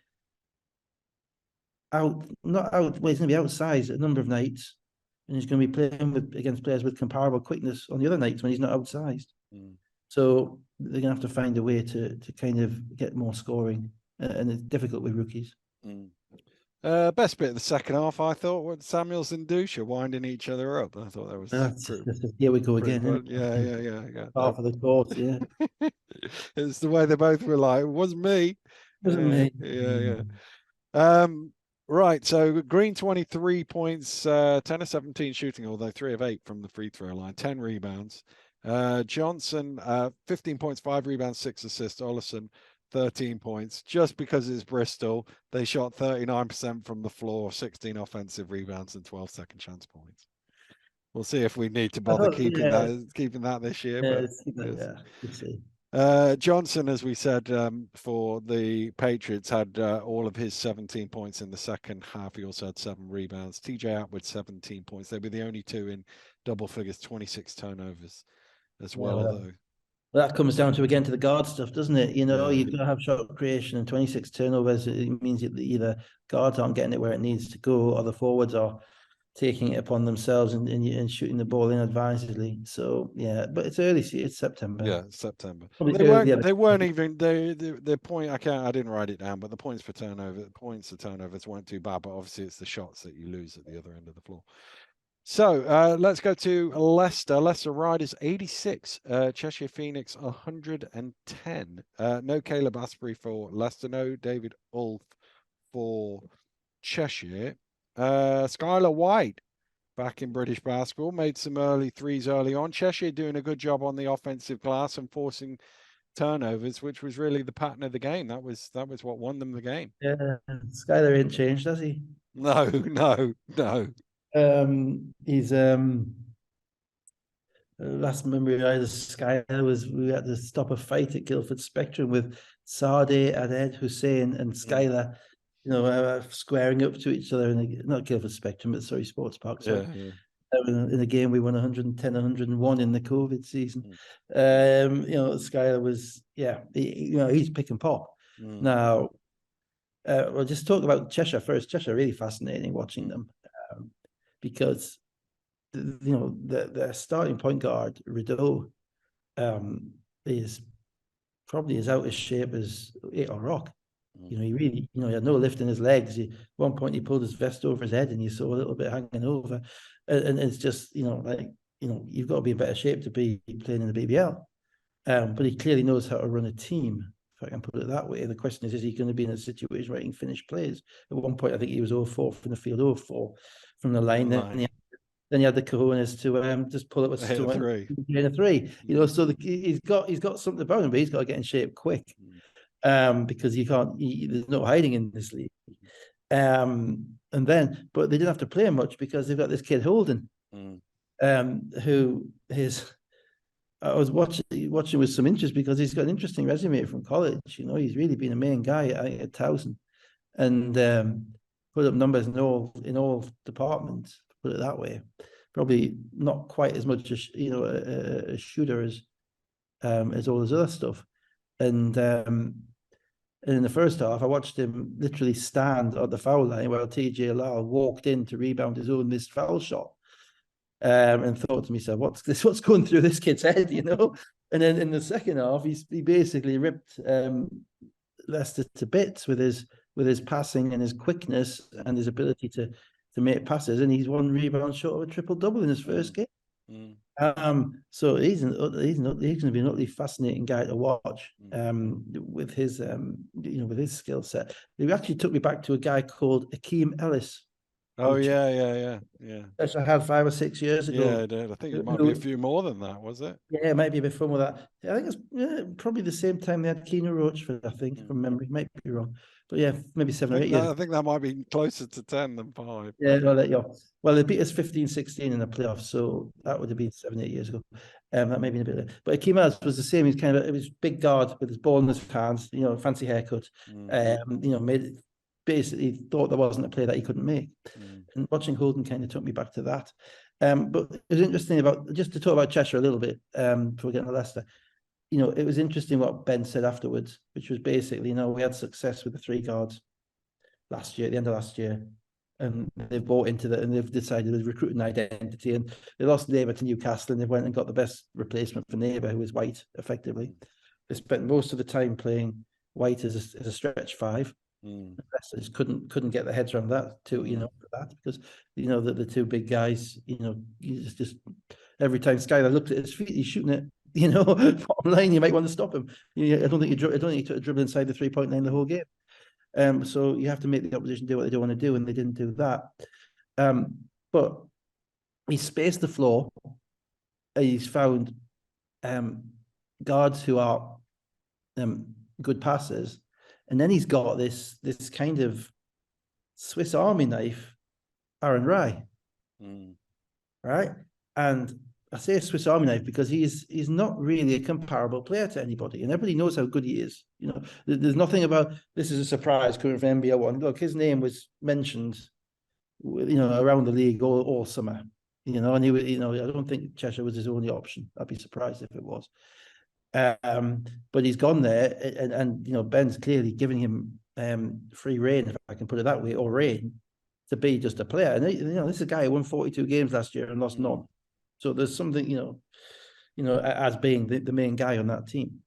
he's going to be outsized a number of nights, and he's going to be playing against players with comparable quickness on the other nights when he's not outsized. So they're going to have to find a way to kind of get more scoring, and it's difficult with rookies. Best bit of the second half, I thought, was Samuels and Dusha winding each other up. I thought that was here we go again. Yeah. Half of the court, yeah. It's the way they both were like, it wasn't me. Yeah. Right, so Green 23 points, 10 of 17 shooting, although 3 of 8 from the free throw line, 10 rebounds. Johnson, 15 points, 5 rebounds, 6 assists. Ollison, 13 points. Just because it's Bristol, they shot 39% from the floor, 16 offensive rebounds, and 12 second chance points. We'll see if we need to bother keeping that this year. We'll see. Johnson, as we said, for the Patriots, had all of his 17 points in the second half. He also had 7 rebounds. TJ Atwood, 17 points. They were the only 2 in double figures, 26 turnovers as well, though. Well, that comes down to, again, to the guard stuff, doesn't it? You know, Yeah. you've got to have shot creation and 26 turnovers. It means that either guards aren't getting it where it needs to go, or the forwards are taking it upon themselves and shooting the ball in advisedly. So yeah, but it's early. It's September. Yeah, September. Probably They early, weren't. yeah. They weren't even. Their point. I didn't write it down, but the points for turnover, points to turnovers weren't too bad. But obviously, it's the shots that you lose at the other end of the floor. So let's go to Leicester. Leicester Riders 86. Cheshire Phoenix 110. No Caleb Asprey for Leicester. No David Ulf for Cheshire. Skylar White back in British basketball, made some early threes early on. Cheshire doing a good job on the offensive glass and forcing turnovers, which was really the pattern of the game. That was what won them the game. Yeah, Skylar ain't changed, has he? No, no, no. He's last memory I had of Skylar was we had to stop a fight at Guildford Spectrum with Sade and Ed Hussein and Skylar, you know, squaring up to each other not Guildford Spectrum, but sorry, Sports Park. Sorry. Yeah. In a game we won 110, 101 in the COVID season. You know, Skylar was, he's pick and pop. Now, we'll just talk about Cheshire first. Cheshire, really fascinating watching them, because you know the starting point guard Rideau is probably as out of shape as a rock. You know, he really, you know, he had no lift in his legs. At one point, he pulled his vest over his head, and you saw a little bit hanging over. And it's just, you know, like, you know, you've got to be in better shape to be playing in the BBL. But he clearly knows how to run a team, if I can put it that way. The question is he going to be in a situation where he can finish plays? At one point, I think he was 0-4 from the field, 0-4 from the line. Then he had the cojones to just pull up a three. You know, so he's got something about him, but he's got to get in shape quick. Because there's no hiding in this league. But they didn't have to play him much because they've got this kid Holden, who is. I was watching with some interest because he's got an interesting resume from college. You know, he's really been a main guy at Towson, and put up numbers in all departments. Put it that way. Probably not quite as much as a shooter as all his other stuff, and in the first half, I watched him literally stand at the foul line while TJ Lyle walked in to rebound his own missed foul shot, and thought to myself, what's going through this kid's head, you know? And then in the second half, he basically ripped Leicester to bits with his passing and his quickness and his ability to make passes, and he's one rebound short of a triple-double in his first game. So he's going to be an utterly fascinating guy to watch, with his with his skill set. He actually took me back to a guy called Akeem Ellis. Oh yeah. Which I had 5 or 6 years ago. Yeah, I did. I think it might be a few more than that, was it? Yeah, it might be a bit fun with that. I think it's probably the same time they had Keanu Roachford, I think, from memory. Might be wrong. But yeah, maybe 7 or 8 years. I think that might be closer to 10 than 5. Yeah, well, they beat us 15-16 in the playoffs, so that would have been 7 or 8 years ago. That may be a bit later. But Akeem Ellis was the same. It was big guard with his ball in his hands, you know, fancy haircut. Basically thought there wasn't a play that he couldn't make. And watching Holden kind of took me back to that. But it was interesting just to talk about Cheshire a little bit, before getting to Leicester. You know, it was interesting what Ben said afterwards, which was basically, you know, we had success with the 3 guards at the end of last year, and they've bought into that, and they've decided to recruit an identity, and they lost Neighbour to Newcastle, and they went and got the best replacement for Neighbour, who was White, effectively. They spent most of the time playing White as a stretch 5. Just couldn't get their heads around that too, you know, because you know that the 2 big guys, you know, just every time Skylar looked at his feet, he's shooting it, you know, bottom line, you might want to stop him. I don't think you took a dribble inside the 3-point line the whole game. So you have to make the opposition do what they don't want to do, and they didn't do that. But he spaced the floor. He's found guards who are good passers. And then he's got this kind of Swiss Army knife, Aaron Rye, right? And I say Swiss Army knife because he's not really a comparable player to anybody, and everybody knows how good he is. You know, there's nothing about this is a surprise coming from NBA1. Look, his name was mentioned, you know, around the league all summer. You know, and he was, you know, I don't think Cheshire was his only option. I'd be surprised if it was. But he's gone there, and Ben's clearly giving him free rein, if I can put it that way, or rein to be just a player. And this is a guy who won 42 games last year and lost none. So there's something, as being the main guy on that team.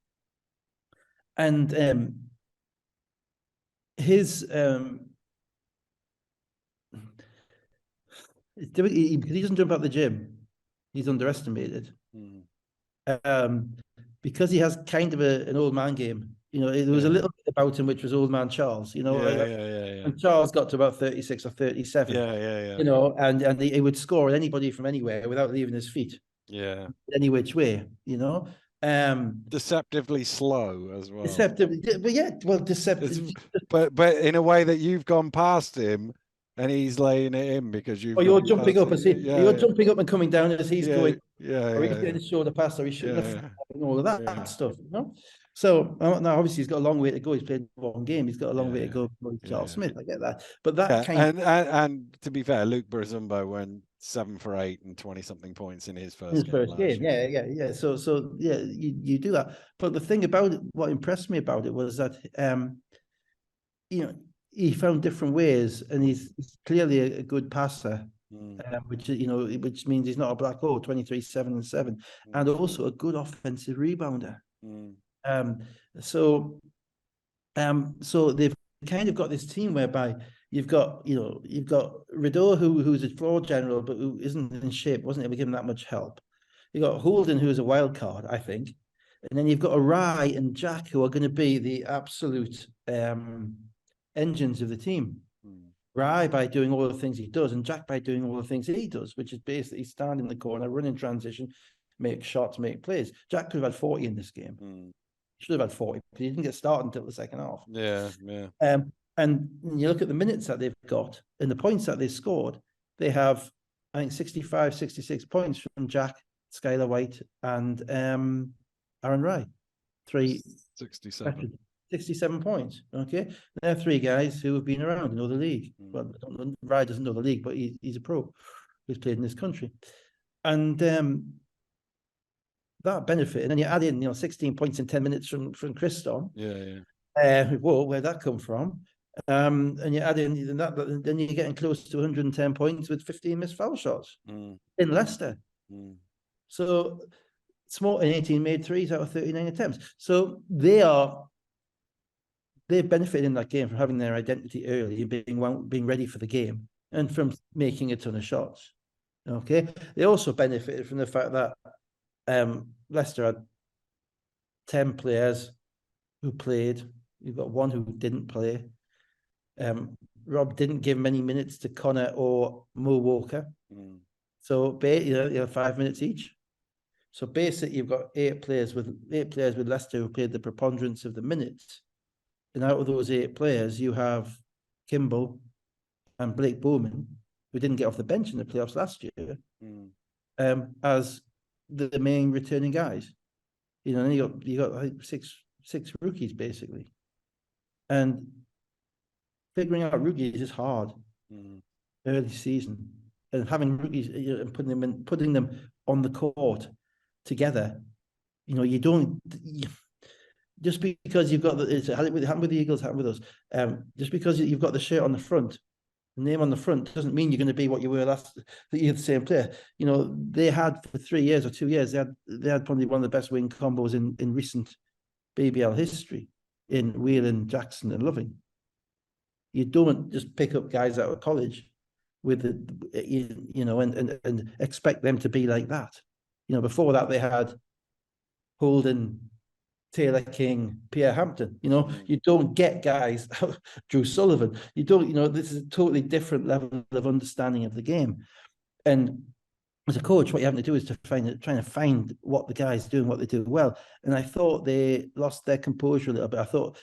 And his because he doesn't jump out the gym, he's underestimated. Because he has kind of an old man game. There was a little bit about him which was old man Charles. And Charles got to about 36 or 37. And he would score at anybody from anywhere without leaving his feet. Any which way. Deceptively slow as well. Deceptive. But in a way that you've gone past him, and he's laying it in because you're jumping up jumping up and coming down as he's going. Or he's getting his shoulder pass, or he's shooting and all of that stuff. So now, obviously, he's got a long way to go. He's played one game. He's got a long way to go. Charles Smith, I get that. But that and to be fair, Luke Brazumbo went 7 for 8 and 20-something points in his first game. Yeah. So you do that. But the thing about it, what impressed me about it was that he found different ways, and he's clearly a good passer, which means he's not a black hole, 23, 7 and 7, and also a good offensive rebounder. So they've kind of got this team whereby you've got Rideau, who's a floor general, but who isn't in shape, wasn't able to give him that much help. You've got Holden, who is a wild card, I think. And then you've got Rye and Jack, who are going to be the absolute engines of the team. Rye by doing all the things he does, and Jack by doing all the things he does, which is basically stand in the corner, run in transition, make shots, make plays. Jack could have had 40 in this game. Should have had 40, but he didn't get started until the second half. And you look at the minutes that they've got and the points that they've scored, they have, I think, 65, 66 points from Jack, Skylar White, and Aaron Rye. 67 points. Okay, they're three guys who have been around and know the league. Well, Rye doesn't know the league, but he's a pro who's played in this country, and that benefit. And then you add in 16 points in 10 minutes from Christon. Whoa, where'd that come from? And you add in that, then you're getting close to 110 points with 15 missed foul shots in Leicester. So Small and 18 made threes out of 39 attempts. So they've benefited in that game from having their identity early and being ready for the game and from making a ton of shots. Okay. They also benefited from the fact that Leicester had 10 players who played. You've got one who didn't play. Rob didn't give many minutes to Connor or Mo Walker. So you have 5 minutes each. So basically, you've got 8 players with Leicester who played the preponderance of the minutes. And out of those 8 players, you have Kimball and Blake Bowman, who didn't get off the bench in the playoffs last year, as the main returning guys. And you got I think six rookies basically, and figuring out rookies is hard early season, and having rookies and putting them on the court together. You don't. Just because you've got it happened with the Eagles, happened with us. Just because you've got the shirt on the front, the name on the front, doesn't mean you're going to be what you were last. That you're the same player. They had for 3 years or 2 years. They had probably one of the best wing combos in recent BBL history in Whelan, Jackson, and Loving. You don't just pick up guys out of college with and expect them to be like that. Before that they had Holden, Taylor King, Pierre Hampton. You don't get guys, Drew Sullivan. You don't, this is a totally different level of understanding of the game. And as a coach, what you have to do is trying to find what the guys do and what they do well. And I thought they lost their composure a little bit. I thought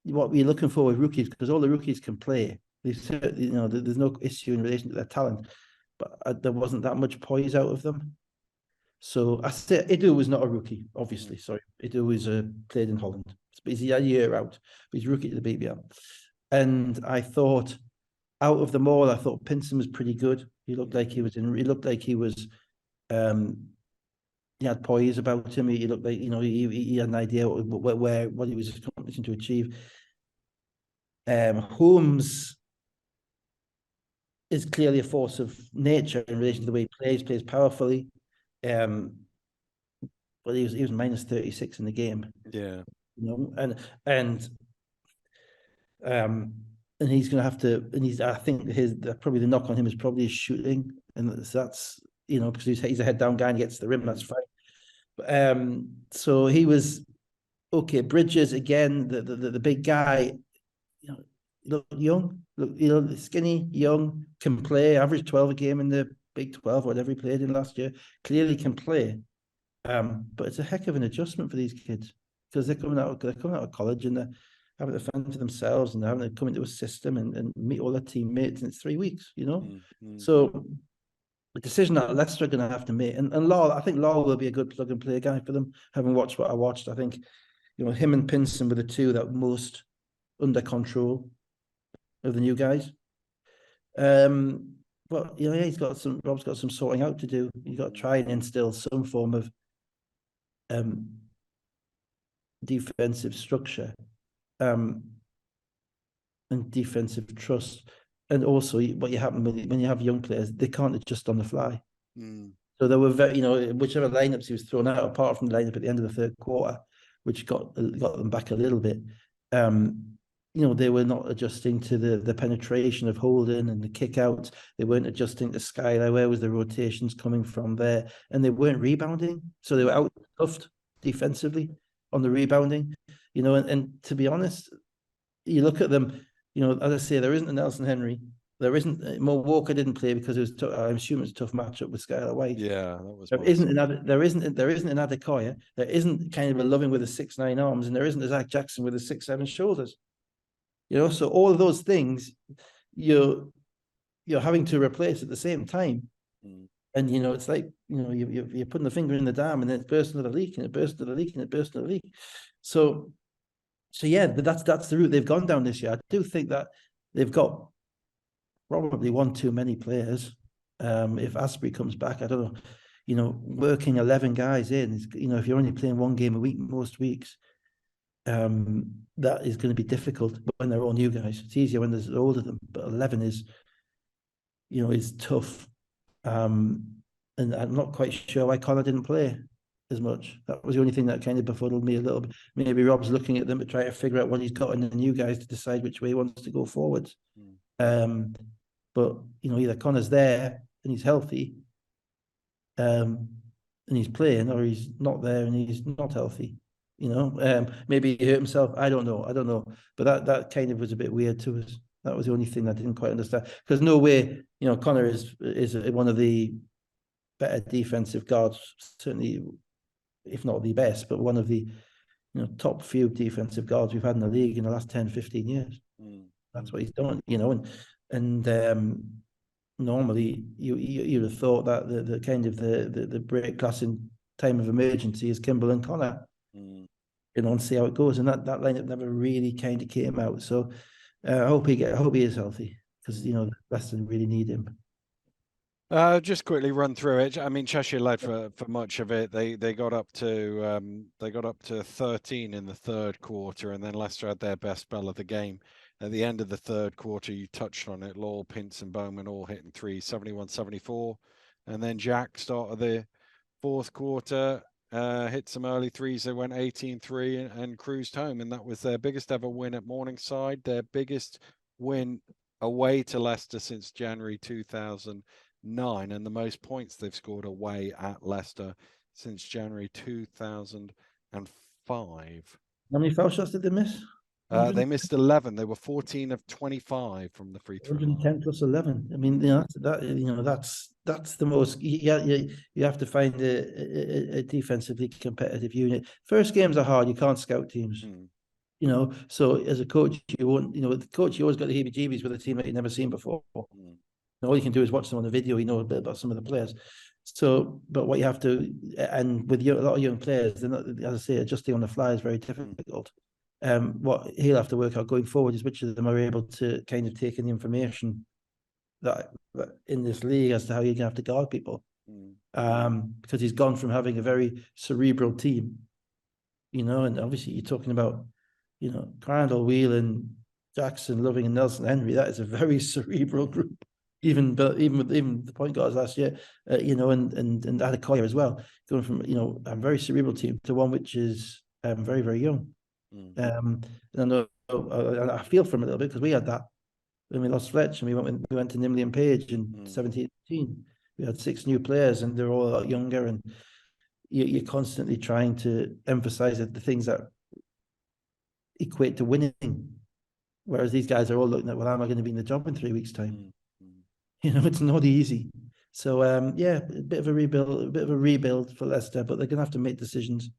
what we're looking for with rookies, because all the rookies can play. There's no issue in relation to their talent, but there wasn't that much poise out of them. So I said, Edu was not a rookie, obviously. Sorry, Edu was played in Holland. He's a year out, but he's rookie to the BBL. And I thought, out of them all, I thought Pinson was pretty good. He looked like he was he had poise about him. He looked like, you know, he had an idea what he was accomplishing to achieve. Holmes is clearly a force of nature in relation to the way he plays powerfully. But he was minus 36 in the game. Yeah. You know, and he's going to have to, and I think probably the knock on him is probably his shooting, and that's, you know, because he's a head down guy and he gets to the rim, that's fine. But, so he was okay. Bridges again, the big guy, you know, look young, look, you know, skinny, young, can play, average 12 a game in the Big 12, whatever he played in last year, clearly can play. But it's a heck of an adjustment for these kids, because they're coming out of college and they're having to fend for themselves and they're having to come into a system and meet all their teammates, and it's 3 weeks, you know. So the decision that Leicester are going to have to make, and Law, I think Law will be a good plug and play guy for them. Having watched what I watched, I think, you know, him and Pinson were the two that were most under control of the new guys. But you know, yeah, Rob's got some sorting out to do. You've got to try and instill some form of defensive structure, and defensive trust. And also, what you happen when you have young players, they can't adjust on the fly. So there were very, you know, whichever lineups he was thrown out, apart from the lineup at the end of the third quarter, which got them back a little bit. You know, they were not adjusting to the penetration of Holden and the kick outs. They weren't adjusting to Skylar. Where was the rotations coming from there? And they weren't rebounding. So they were out-toughed defensively on the rebounding. You know, and to be honest, you look at them, you know, as I say, there isn't a Nelson Henry. There isn't, Mo Walker didn't play because it was I'm assuming it's a tough matchup with Skylar White. Yeah, that was. There isn't an Adekoya. There isn't kind of a Loving with a 6'9" arms, and there isn't a Zach Jackson with a 6'7" shoulders. You know, so all of those things you're having to replace at the same time. And you know, it's like, you know, you're putting the finger in the dam, and then it's bursting to the leak, and it bursts to the leak, and it bursts to the leak. So yeah, that's the route they've gone down this year. I do think that they've got probably one too many players. If Asprey comes back, I don't know. You know, working 11 guys in, you know, if you're only playing one game a week most weeks, that is going to be difficult when they're all new guys. It's easier when there's older than, but 11 is, you know, is tough. And I'm not quite sure why Connor didn't play as much. That was the only thing that kind of befuddled me a little bit. Maybe Rob's looking at them to try to figure out what he's got in the new guys to decide which way he wants to go forwards. But you know, either Connor's there and he's healthy, and he's playing, or he's not there and he's not healthy. You know, maybe he hurt himself. I don't know. But that kind of was a bit weird to us. That was the only thing I didn't quite understand. Because no way, you know, Connor is one of the better defensive guards, certainly, if not the best, but one of the, you know, top few defensive guards we've had in the league in the last 10, 15 years. That's what he's done, you know, and normally you'd have thought that the kind of the break glass in time of emergency is Kimball and Connor. You know, and see how it goes. And that lineup never really kind of came out. So I hope he is healthy, because you know, Leicester really need him. Just quickly run through it. I mean, Cheshire led for much of it. They got up to 13 in the third quarter, and then Leicester had their best spell of the game. At the end of the third quarter, you touched on it. Lowell, Pince, and Bowman all hitting threes, 71-74, and then Jack started the fourth quarter. Hit some early threes. They went 18-3 and cruised home, and that was their biggest ever win at Morningside, their biggest win away to Leicester since January 2009, and the most points they've scored away at Leicester since January 2005. How many foul shots did they miss? They missed 11. They were 14 of 25 from the free throw line. 110 plus 11. I mean, you know, that's the most. You have to find a defensively competitive unit. First games are hard. You can't scout teams. You know, so as a coach, you won't. You know, the coach, you always got the heebie-jeebies with a team that you've never seen before. And all you can do is watch them on the video. You know a bit about some of the players. So, but what you have to, and with a lot of young players, they're not, as I say, adjusting on the fly is very difficult. What he'll have to work out going forward is which of them are able to kind of take in the information that in this league as to how you're going to have to guard people. because he's gone from having a very cerebral team, and obviously you're talking about, Crandall, Whelan, Jackson, Loving, and Nelson Henry. That is a very cerebral group. Even with the point guards last year, and Adekoya as well, going from a very cerebral team to one which is very, very young. And I know I feel for him a little bit, because we had that when we lost Fletch and we went to Nimley and Page in 17-18. We had 6 new players and they're all a lot younger, and you're constantly trying to emphasize the things that equate to winning, whereas these guys are all looking at, well, am I going to be in the job in 3 weeks' time? It's not easy. So a bit of a rebuild for Leicester, but they're going to have to make decisions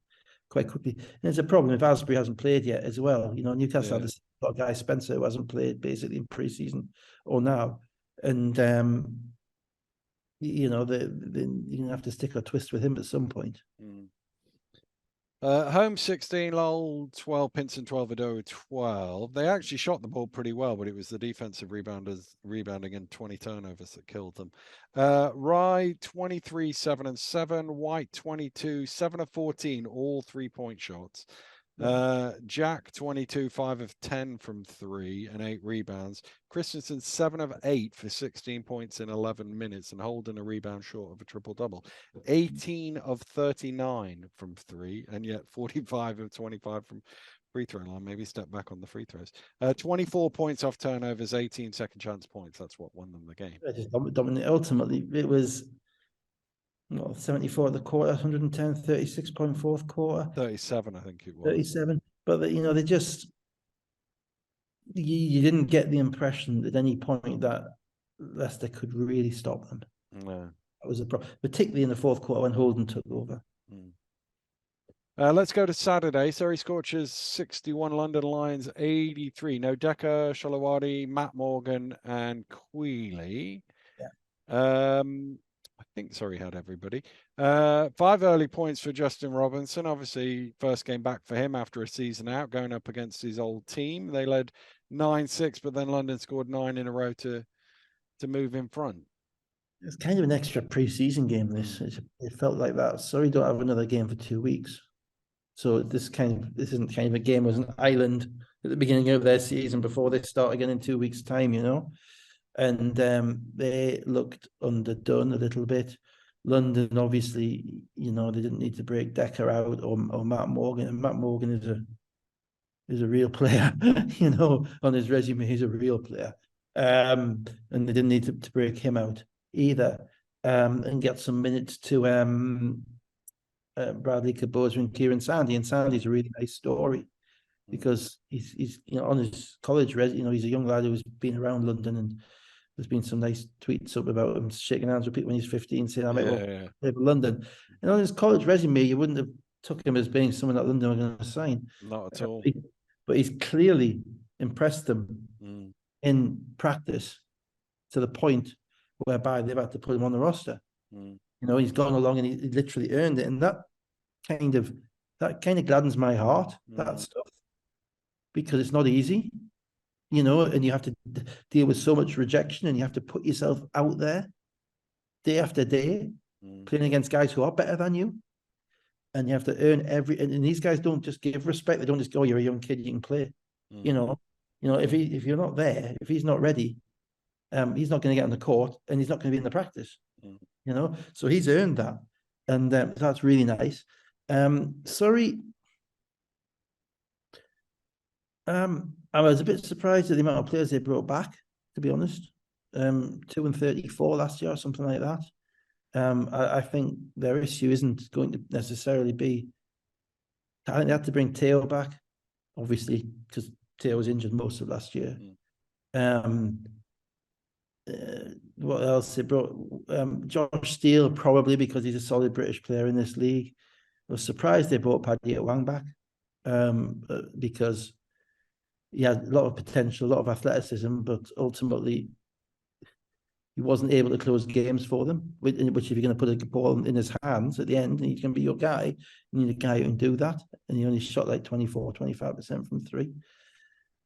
quite quickly. And it's a problem if Asbury hasn't played yet as well. Newcastle had this guy Spencer who hasn't played basically in pre-season or now, and you're gonna have to stick or twist with him at some point. Home 16, Lowell 12, Pinson 12, Adoro 12. They actually shot the ball pretty well, but it was the defensive rebounding and 20 turnovers that killed them. Rye 23, 7 and 7. White 22, 7 of 14, all 3-point shots. Jack 22, 5 of 10 from 3 and 8 rebounds. Christensen 7 of 8 for 16 points in 11 minutes and Holden a rebound short of a triple-double. 18 of 39 from 3 and yet 45 of 25 from free throw line. Maybe step back on the free throws. 24 points off turnovers, 18 second chance points. That's what won them the game. Just dominant. Ultimately, it was 74 at the quarter, 110, 36 fourth quarter. 37, I think it was. 37. But, they just, you didn't get the impression at any point that Leicester could really stop them. No. That was a problem, particularly in the fourth quarter when Holden took over. Let's go to Saturday. Surrey Scorchers 61, London Lions 83. No Decker, Shalawadi, Matt Morgan, and Quealy. I think Surrey had everybody. 5 early points for Justin Robinson. Obviously, first game back for him after a season out, going up against his old team. They led 9-6, but then London scored 9 in a row to move in front. It's kind of an extra pre-season game, this. It felt like that. Surrey don't have another game for 2 weeks. So this isn't kind of a game. It was an island at the beginning of their season before they start again in 2 weeks' time, And they looked underdone a little bit. London, obviously, they didn't need to break Decker out or Matt Morgan. And Matt Morgan is a real player, on his resume, he's a real player. And they didn't need to break him out either. And get some minutes to Bradley Caboza and Kieran Sandy. And Sandy's a really nice story because he's on his college he's a young lad who's been around London, and there's been some nice tweets up about him shaking hands with people when he's 15, saying I might live in London. And on his college resume, you wouldn't have took him as being someone that London were going to sign. Not at all. But he's clearly impressed them in practice to the point whereby they've had to put him on the roster. He's gone along and he literally earned it, and that kind of gladdens my heart. That stuff, because it's not easy, and you have to deal with so much rejection, and you have to put yourself out there day after day, playing against guys who are better than you, and you have to earn and these guys don't just give respect. They don't just go, "You're a young kid, you can play." If you're not there, if he's not ready, he's not going to get on the court, and he's not going to be in the practice. So he's earned that, and that's really nice. Surrey, I was a bit surprised at the amount of players they brought back, to be honest. 2 and 34 last year or something like that. I think their issue isn't going to necessarily be, I think they had to bring Teo back, obviously, because Teo was injured most of last year. What else they brought? Josh Steele, probably because he's a solid British player in this league. I was surprised they brought Paddy Wang back, because he had a lot of potential, a lot of athleticism, but ultimately he wasn't able to close games for them, which if you're going to put a ball in his hands at the end and he's going to be your guy, you need a guy who can do that. And he only shot like 25% from 3.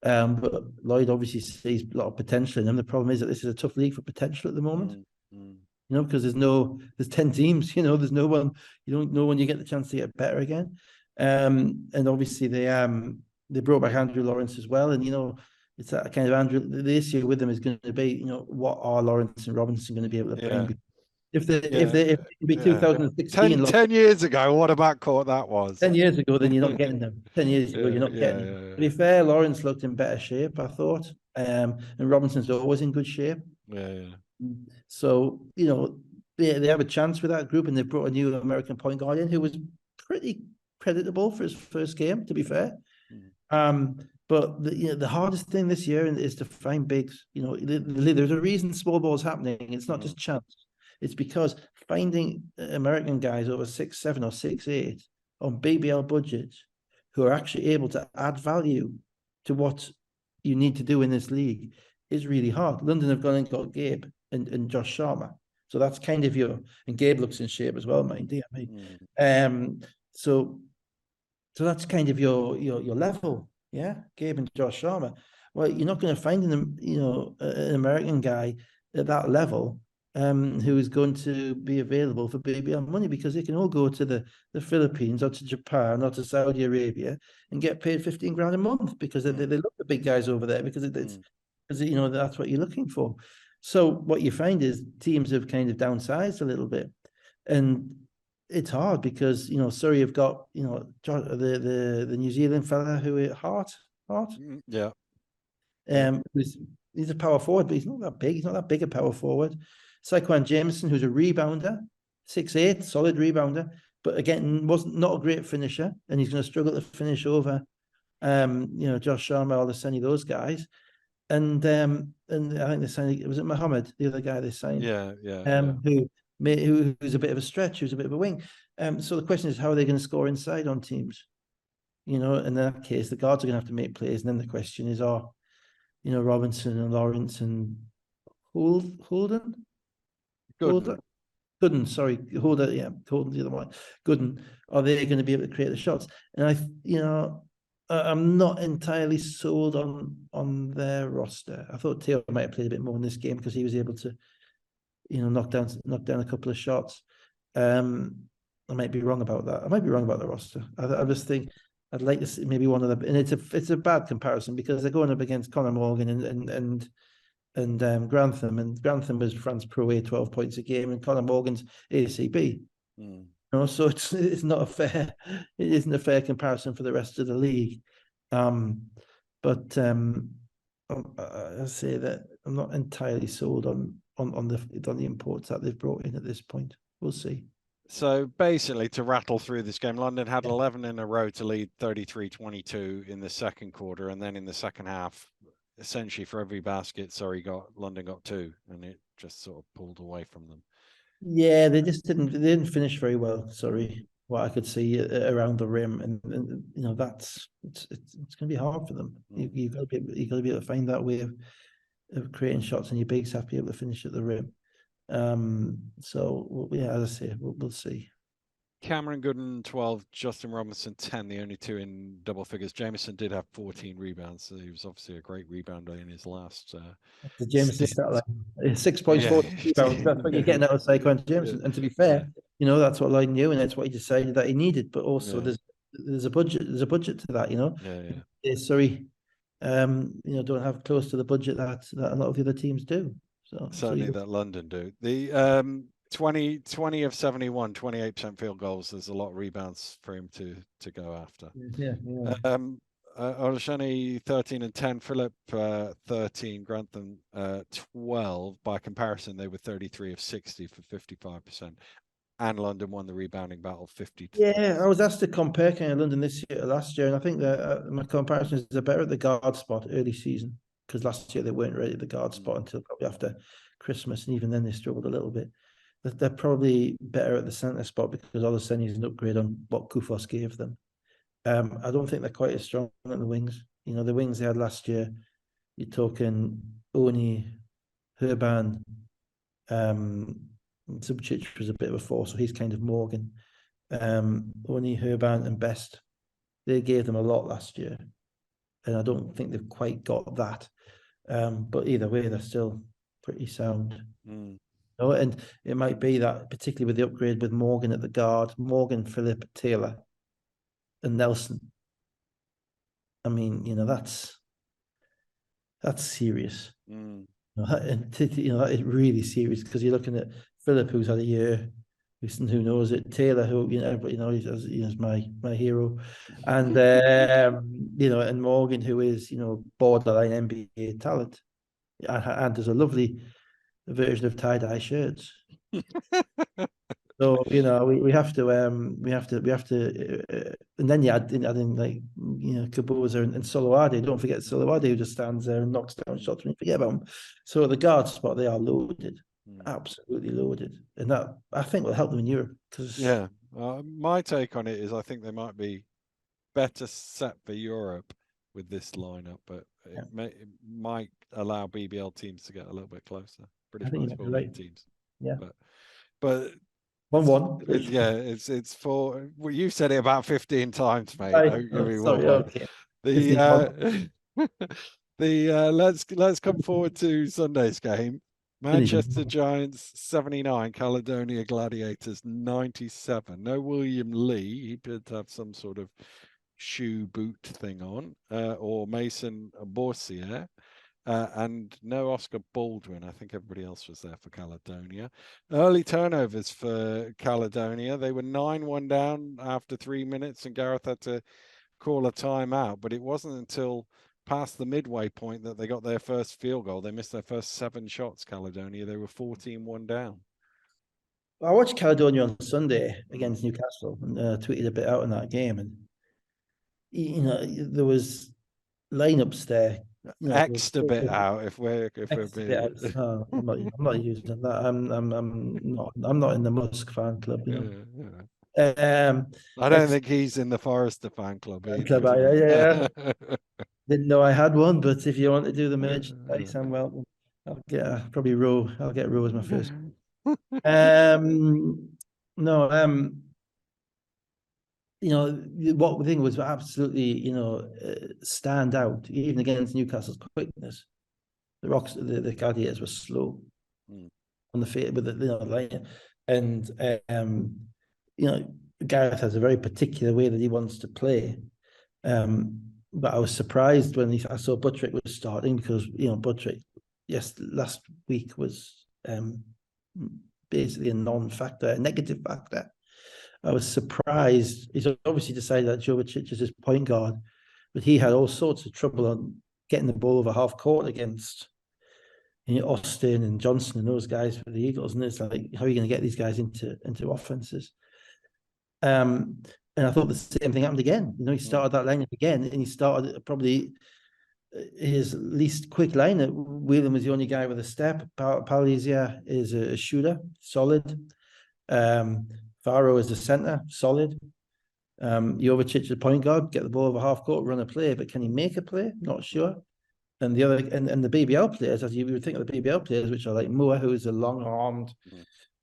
But Lloyd obviously sees a lot of potential in him. The problem is that this is a tough league for potential at the moment. you know, because there's 10 teams, you know, there's no one, you don't know when you get the chance to get better again. And obviously they brought back Andrew Lawrence as well. And, you know, it's that kind of the issue with them is going to be, you know, what are Lawrence and Robinson going to be able to bring? If they can be 2016, 10 years ago, what a backcourt that was. 10 years ago, then you're not getting them. 10 years ago, you're not getting them. To be fair, Lawrence looked in better shape, I thought. And Robinson's always in good shape. So, you know, they have a chance with that group, and they brought a new American point guard in who was pretty creditable for his first game, to be fair. But the hardest thing this year is to find bigs. You know, there's a reason small ball is happening. It's not just chance. It's because finding American guys over 6'7" or 6'8" on BBL budgets who are actually able to add value to what you need to do in this league is really hard. London have gone and got Gabe and Josh Sharma. So that's kind of and Gabe looks in shape as well, mind you. So that's kind of your level. Yeah, Gabe and Josh Sharma. Well, you're not going to find an American guy at that level who is going to be available for BBL money, because they can all go to the Philippines or to Japan or to Saudi Arabia and get paid 15 grand a month, because they look the big guys over there, because you know, that's what you're looking for. So what you find is teams have kind of downsized a little bit, and it's hard because, you know, Surrey have got, you know, the New Zealand fella who Hart. Yeah. He's a power forward, but he's not that big. He's not that big a power forward. Saquon Jameson, who's a rebounder, 6'8", solid rebounder, but again, not a great finisher, and he's going to struggle to finish over, you know, Josh Sharma or those guys. And I think they signed, was it Mohammed, the other guy they signed? Who's a bit of a stretch, who's a bit of a wing. So the question is, how are they going to score inside on teams? You know, in that case, the guards are going to have to make plays, and then the question is, you know, Robinson and Lawrence and Holden, sorry, Holden, yeah, Holden's the other one. Gooden, are they going to be able to create the shots? And I'm not entirely sold on their roster. I thought Theo might have played a bit more in this game because he was able to, you know, knock down a couple of shots. I might be wrong about that. I might be wrong about the roster. I just think I'd like to see maybe one of them, and it's a bad comparison because they're going up against Conor Morgan and Grantham, and Grantham was France Pro A, 12 points a game, and Conor Morgan's ACB. You know, so it isn't a fair comparison for the rest of the league. But I say that I'm not entirely sold on the imports that they've brought in at this point. We'll see. So basically, to rattle through this game, London had 11 in a row to lead 33-22 in the second quarter, and then in the second half, essentially for every basket, London got 2, and it just sort of pulled away from them. Yeah, they didn't finish very well. Sorry, what I could see around the rim, and you know, it's going to be hard for them. You've got to be able to find that way of creating shots, and your bigs have to be able to finish at the rim. So yeah, as I say, we'll see. Cameron Gooden 12, Justin Robinson 10, the only 2 in double figures. Jameson did have 14 rebounds, so he was obviously a great rebounder in his last. The Jameson stat line, 6 points, 4 rebounds. That's what you're getting out of Saquon Jameson. And to be fair, you know, that's what Lloyd knew, and that's what he decided that he needed. But also, there's a budget. There's a budget to that, you know. Sorry, you know, don't have close to the budget that a lot of the other teams do. So certainly that London do. The 20 of 71, 28% field goals. There's a lot of rebounds for him to go after. Olashani 13 and 10, Philip 13, Grantham 12. By comparison, they were 33 of 60 for 55%. And London won the rebounding battle 50. Yeah, I was asked to compare kind of London this year to last year, and I think that my comparison is they're better at the guard spot early season, because last year they weren't ready at the guard spot until probably after Christmas, and even then they struggled a little bit. They're probably better at the centre spot because Olaseni is an upgrade on what Kufos gave them. I don't think they're quite as strong at the wings. You know, the wings they had last year, you're talking Oni, Herban, Subcic was a bit of a force, so he's kind of Morgan. Oni, Herban, and Best, they gave them a lot last year, and I don't think they've quite got that. But either way, they're still pretty sound. know, and it might be that, particularly with the upgrade with Morgan at the guard, Morgan, Phillip, Taylor, and Nelson. I mean, you know, that's serious. Mm. You know, that is really serious, because you're looking at Phillip, who's had a year, who knows it, Taylor, who, you know, everybody knows, he's my hero, and you know, and Morgan, who is, you know, borderline NBA talent, and there's a lovely version of tie-dye shirts. So, you know, we have to and then you add in like, you know, Kaboza and Solowade. Don't forget Solowade, who just stands there and knocks down shots when you forget about him. So the guard spot, they are loaded, absolutely loaded, and that, I think, will help them in Europe. Yeah, my take on it is I think they might be better set for Europe with this lineup, but it might allow BBL teams to get a little bit closer. British Basketball League teams. Yeah, but 1-1. Yeah, it's for. Well, you said it about 15 times, mate. Right. Don't give me Sorry, 1-1. okay. Let's come forward to Sunday's game. Manchester Giants 79, Caledonia Gladiators 97. No William Lee. He did have some sort of shoe boot thing on, or Mason Borsier. And no Oscar Baldwin. I think everybody else was there for Caledonia. Early turnovers for Caledonia. They were 9-1 down after 3 minutes, and Gareth had to call a timeout. But it wasn't until past the midway point that they got their first field goal. They missed their first 7 shots, Caledonia. They were 14-1 down. I watched Caledonia on Sunday against Newcastle, and tweeted a bit out in that game. And, you know, there was lineups there. You know, extra bit out if we're being... I'm not using that. I'm not in the Musk fan club, you know. I don't think he's in the Forrester fan club either. Yeah. Didn't know I had one, but if you want to do the merchandise, I'm welcome. I'll get probably Roe. I'll get Roe as my first. No, you know, what the thing was absolutely, you know, stand out, even against Newcastle's quickness. The Gladiators were slow on the field with the, you know, line, and you know, Gareth has a very particular way that he wants to play. But I was surprised when I saw Buttrick was starting, because, you know, Buttrick, last week was basically a non-factor, a negative factor. I was surprised. He's obviously decided that Jovicic is his point guard, but he had all sorts of trouble on getting the ball over half court against, you know, Austin and Johnson and those guys for the Eagles. And it's like, how are you going to get these guys into offenses? And I thought the same thing happened again. You know, he started that lineup again, and he started probably his least quick lineup. Whelan was the only guy with a step. Palisia is a shooter, solid. Faro is the center, solid. Jovicic is a point guard, get the ball over half court, run a play, but can he make a play? Not sure. And the other, and the BBL players, as you would think of the BBL players, which are like Moore, who is a long-armed,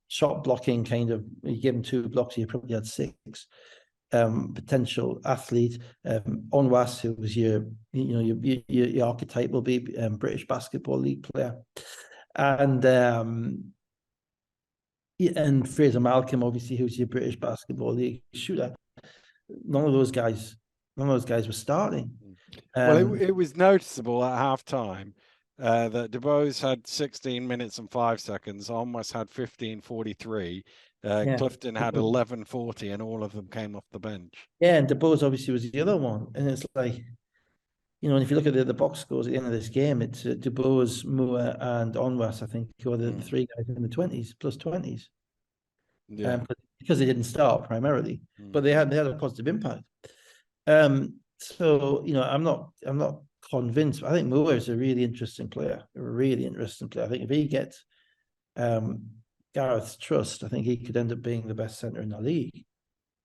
shot blocking kind of. You give him 2 blocks, you probably had 6. Potential athlete. Onwas, who was your archetype, will be British Basketball League player, and Fraser Malcolm, obviously, who's your British Basketball League shooter. None of those guys were starting. Well, it was noticeable at halftime that DeBose had 16 minutes and 5 seconds. Onwas had 15:43. Clifton had 11:40, and all of them came off the bench. Yeah, and DeBose obviously was the other one. And it's like, you know, and if you look at the box scores at the end of this game, it's DeBose, Moore, and Onwas, I think, who are the 3 guys in the 20s, plus 20s. Yeah. Because they didn't start primarily, but they had a positive impact. So, you know, I'm not convinced. I think Moore is a really interesting player. I think if he gets Gareth's trust, I think he could end up being the best center in the league.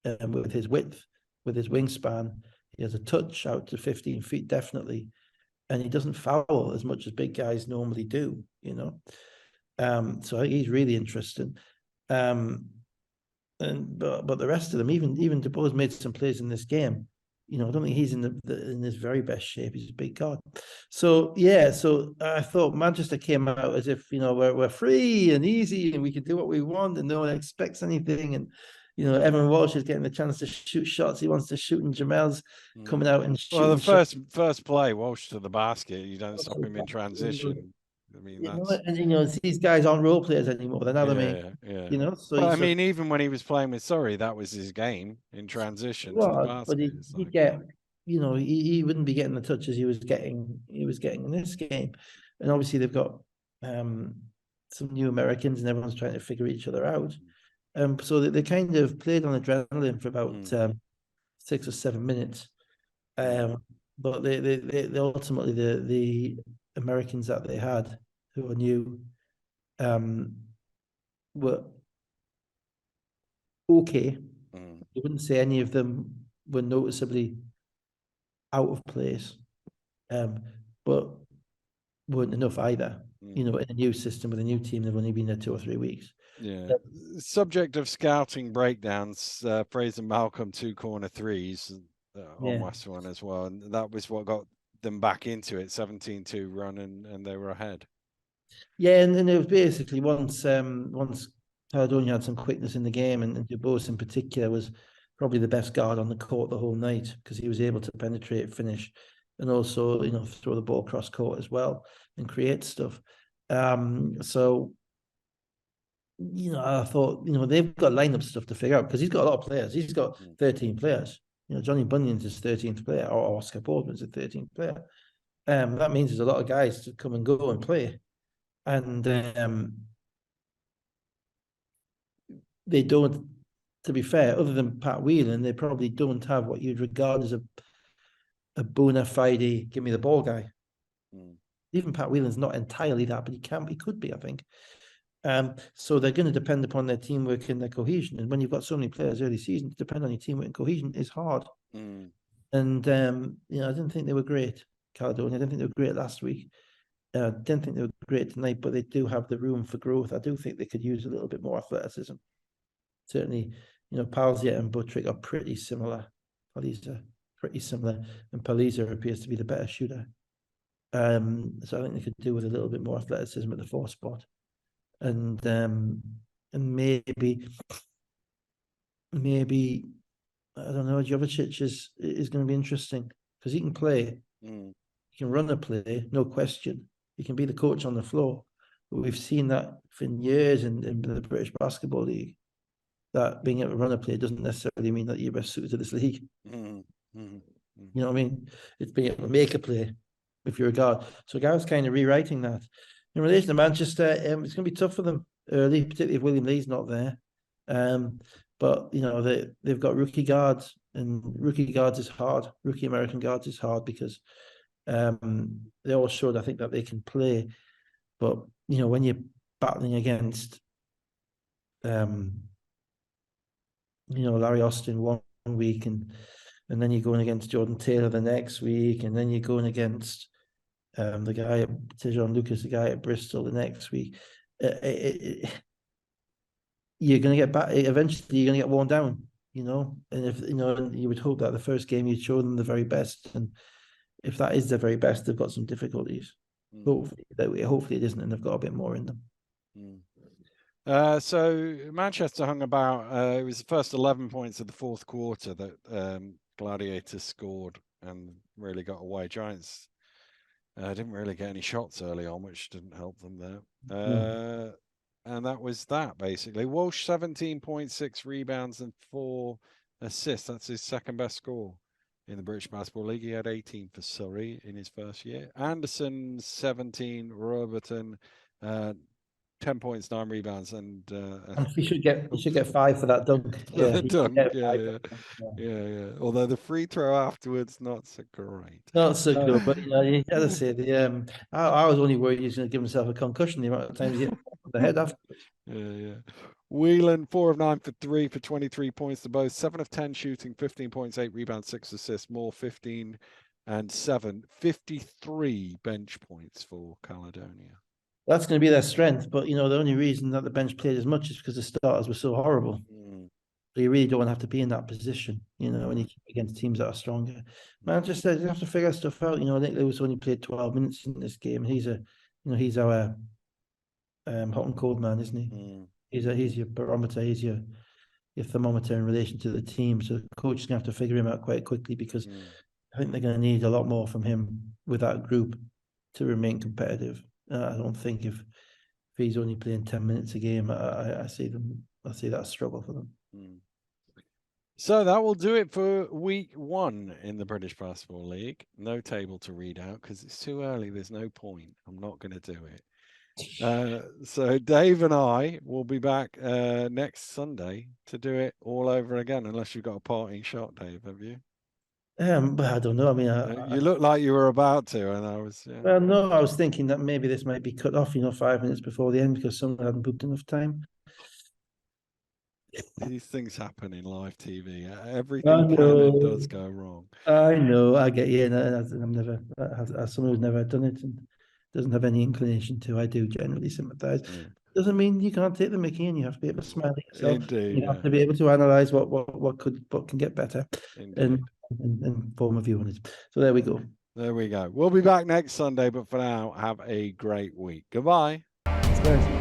With his width, with his wingspan, he has a touch out to 15 feet, definitely, and he doesn't foul as much as big guys normally do, you know. So I think he's really interesting. But the rest of them, even DeBose made some plays in this game. I don't think he's in his very best shape. He's a big god. So yeah, so I thought Manchester came out as if we're free and easy and we can do what we want and no one expects anything. And Evan Walsh is getting the chance to shoot shots he wants to shoot, and Jamel's coming out and shooting. Well, the first play, Walsh to the basket. You don't stop him in transition. I mean, that's and these guys aren't role players anymore. They're now the main. yeah. So But I mean, even when he was playing with Surrey, that was his game in transition to the basket. But he'd get, he wouldn't be getting the touches he was getting in this game. And obviously they've got some new Americans and everyone's trying to figure each other out. So they kind of played on adrenaline for about 6 or 7 minutes. But they ultimately the Americans that they had who were new were okay. You wouldn't say any of them were noticeably out of place, but weren't enough either. In a new system with a new team, they've only been there 2 or 3 weeks. Yeah. Subject of scouting breakdowns, Fraser Malcolm 2 corner threes on West One as well, and that was what got them back into it. 17-2 run, and they were ahead. Yeah, and it was basically once Caledonia had some quickness in the game, and Dubose in particular was probably the best guard on the court the whole night because he was able to penetrate, finish, and also throw the ball cross court as well and create stuff. So I thought they've got lineup stuff to figure out because he's got a lot of players. He's got 13 players. Johnny Bunyan's his 13th player, or Oscar Boardman's his 13th player. That means there's a lot of guys to come and go and play, and they don't, to be fair, other than Pat Whelan, they probably don't have what you'd regard as a bona fide give me the ball guy. Even Pat Whelan's not entirely that, but he could be, I think. So they're going to depend upon their teamwork and their cohesion. And when you've got so many players early season, to depend on your teamwork and cohesion is hard. And I didn't think they were great, Caledonia. I didn't think they were great last week. Didn't think they were great tonight, but they do have the room for growth. I do think they could use a little bit more athleticism. Certainly, Palziet and Buttrick are pretty similar. Paliza pretty similar, and Paliza appears to be the better shooter. So I think they could do with a little bit more athleticism at the 4 spot, and maybe I don't know. Jovicic is going to be interesting because he can play. He can run a play, no question. He can be the coach on the floor. But we've seen that for years in the British Basketball League. That being able to run a play doesn't necessarily mean that you're best suited to this league. You know what I mean? It's being able to make a play if you're a guard. So Gareth's kind of rewriting that. In relation to Manchester, it's going to be tough for them early, particularly if William Lee's not there. But they've got rookie guards, and rookie guards is hard. Rookie American guards is hard because they all showed, I think, that they can play. But when you're battling against Larry Austin one week, and then you're going against Jordan Taylor the next week, and then you're going against the guy at Tejon Lucas, the guy at Bristol the next week. You're going to get back. Eventually, you're going to get worn down. And if you would hope that the first game you'd show them the very best, and if that is the very best, they've got some difficulties. Hopefully it isn't, and they've got a bit more in them. So Manchester hung about. It was the first 11 points of the 4th quarter that Gladiators scored and really got away. Giants didn't really get any shots early on, which didn't help them there. And that was that, basically. Walsh, 17.6 rebounds and 4 assists. That's his second best score in the British Basketball League. He had 18 for Surrey in his first year. Anderson, 17. Roberton, 10 points, 9 rebounds, and he should get 5 for that dunk. Yeah, dunk. Yeah. Although the free throw afterwards, not so great. Not so good, but you got to say I was only worried he's going to give himself a concussion the amount of times he hit the head afterwards. Yeah. Whelan, 4 of 9 for 3 for 23 points to both. 7 of 10 shooting, 15 points, 8 rebounds, 6 assists. More 15 and 7, 53 bench points for Caledonia. That's going to be their strength, but the only reason that the bench played as much is because the starters were so horrible. So you really don't have to be in that position, you know, when you keep against teams that are stronger. Manchester, you have to figure stuff out. You know, I think Lewis only played 12 minutes in this game. He's our hot and cold man, isn't he? He's your barometer. He's your thermometer in relation to the team. So the coach is gonna have to figure him out quite quickly, because I think they're going to need a lot more from him with that group to remain competitive. I don't think if he's only playing 10 minutes a game, I see that struggle for them. So that will do it for week 1 in the British Basketball League. No table to read out because it's too early. There's no point. I'm not going to do it. So Dave and I will be back next Sunday to do it all over again, unless you've got a parting shot, Dave, have you? But I don't know. I mean, you look like you were about to, and I was. Yeah. Well, no, I was thinking that maybe this might be cut off, 5 minutes before the end, because someone hadn't booked enough time. These things happen in live TV. Everything can and does go wrong. I know. I get you. And I'm never, as someone who's never done it and doesn't have any inclination to, I do generally sympathise. Doesn't mean you can't take the mickey, and you have to be able to smile at yourself. Indeed, you have to be able to analyse what can get better, and form a view on it. So there we go. There we go. We'll be back next Sunday, but for now, have a great week. Goodbye. Thanks, guys.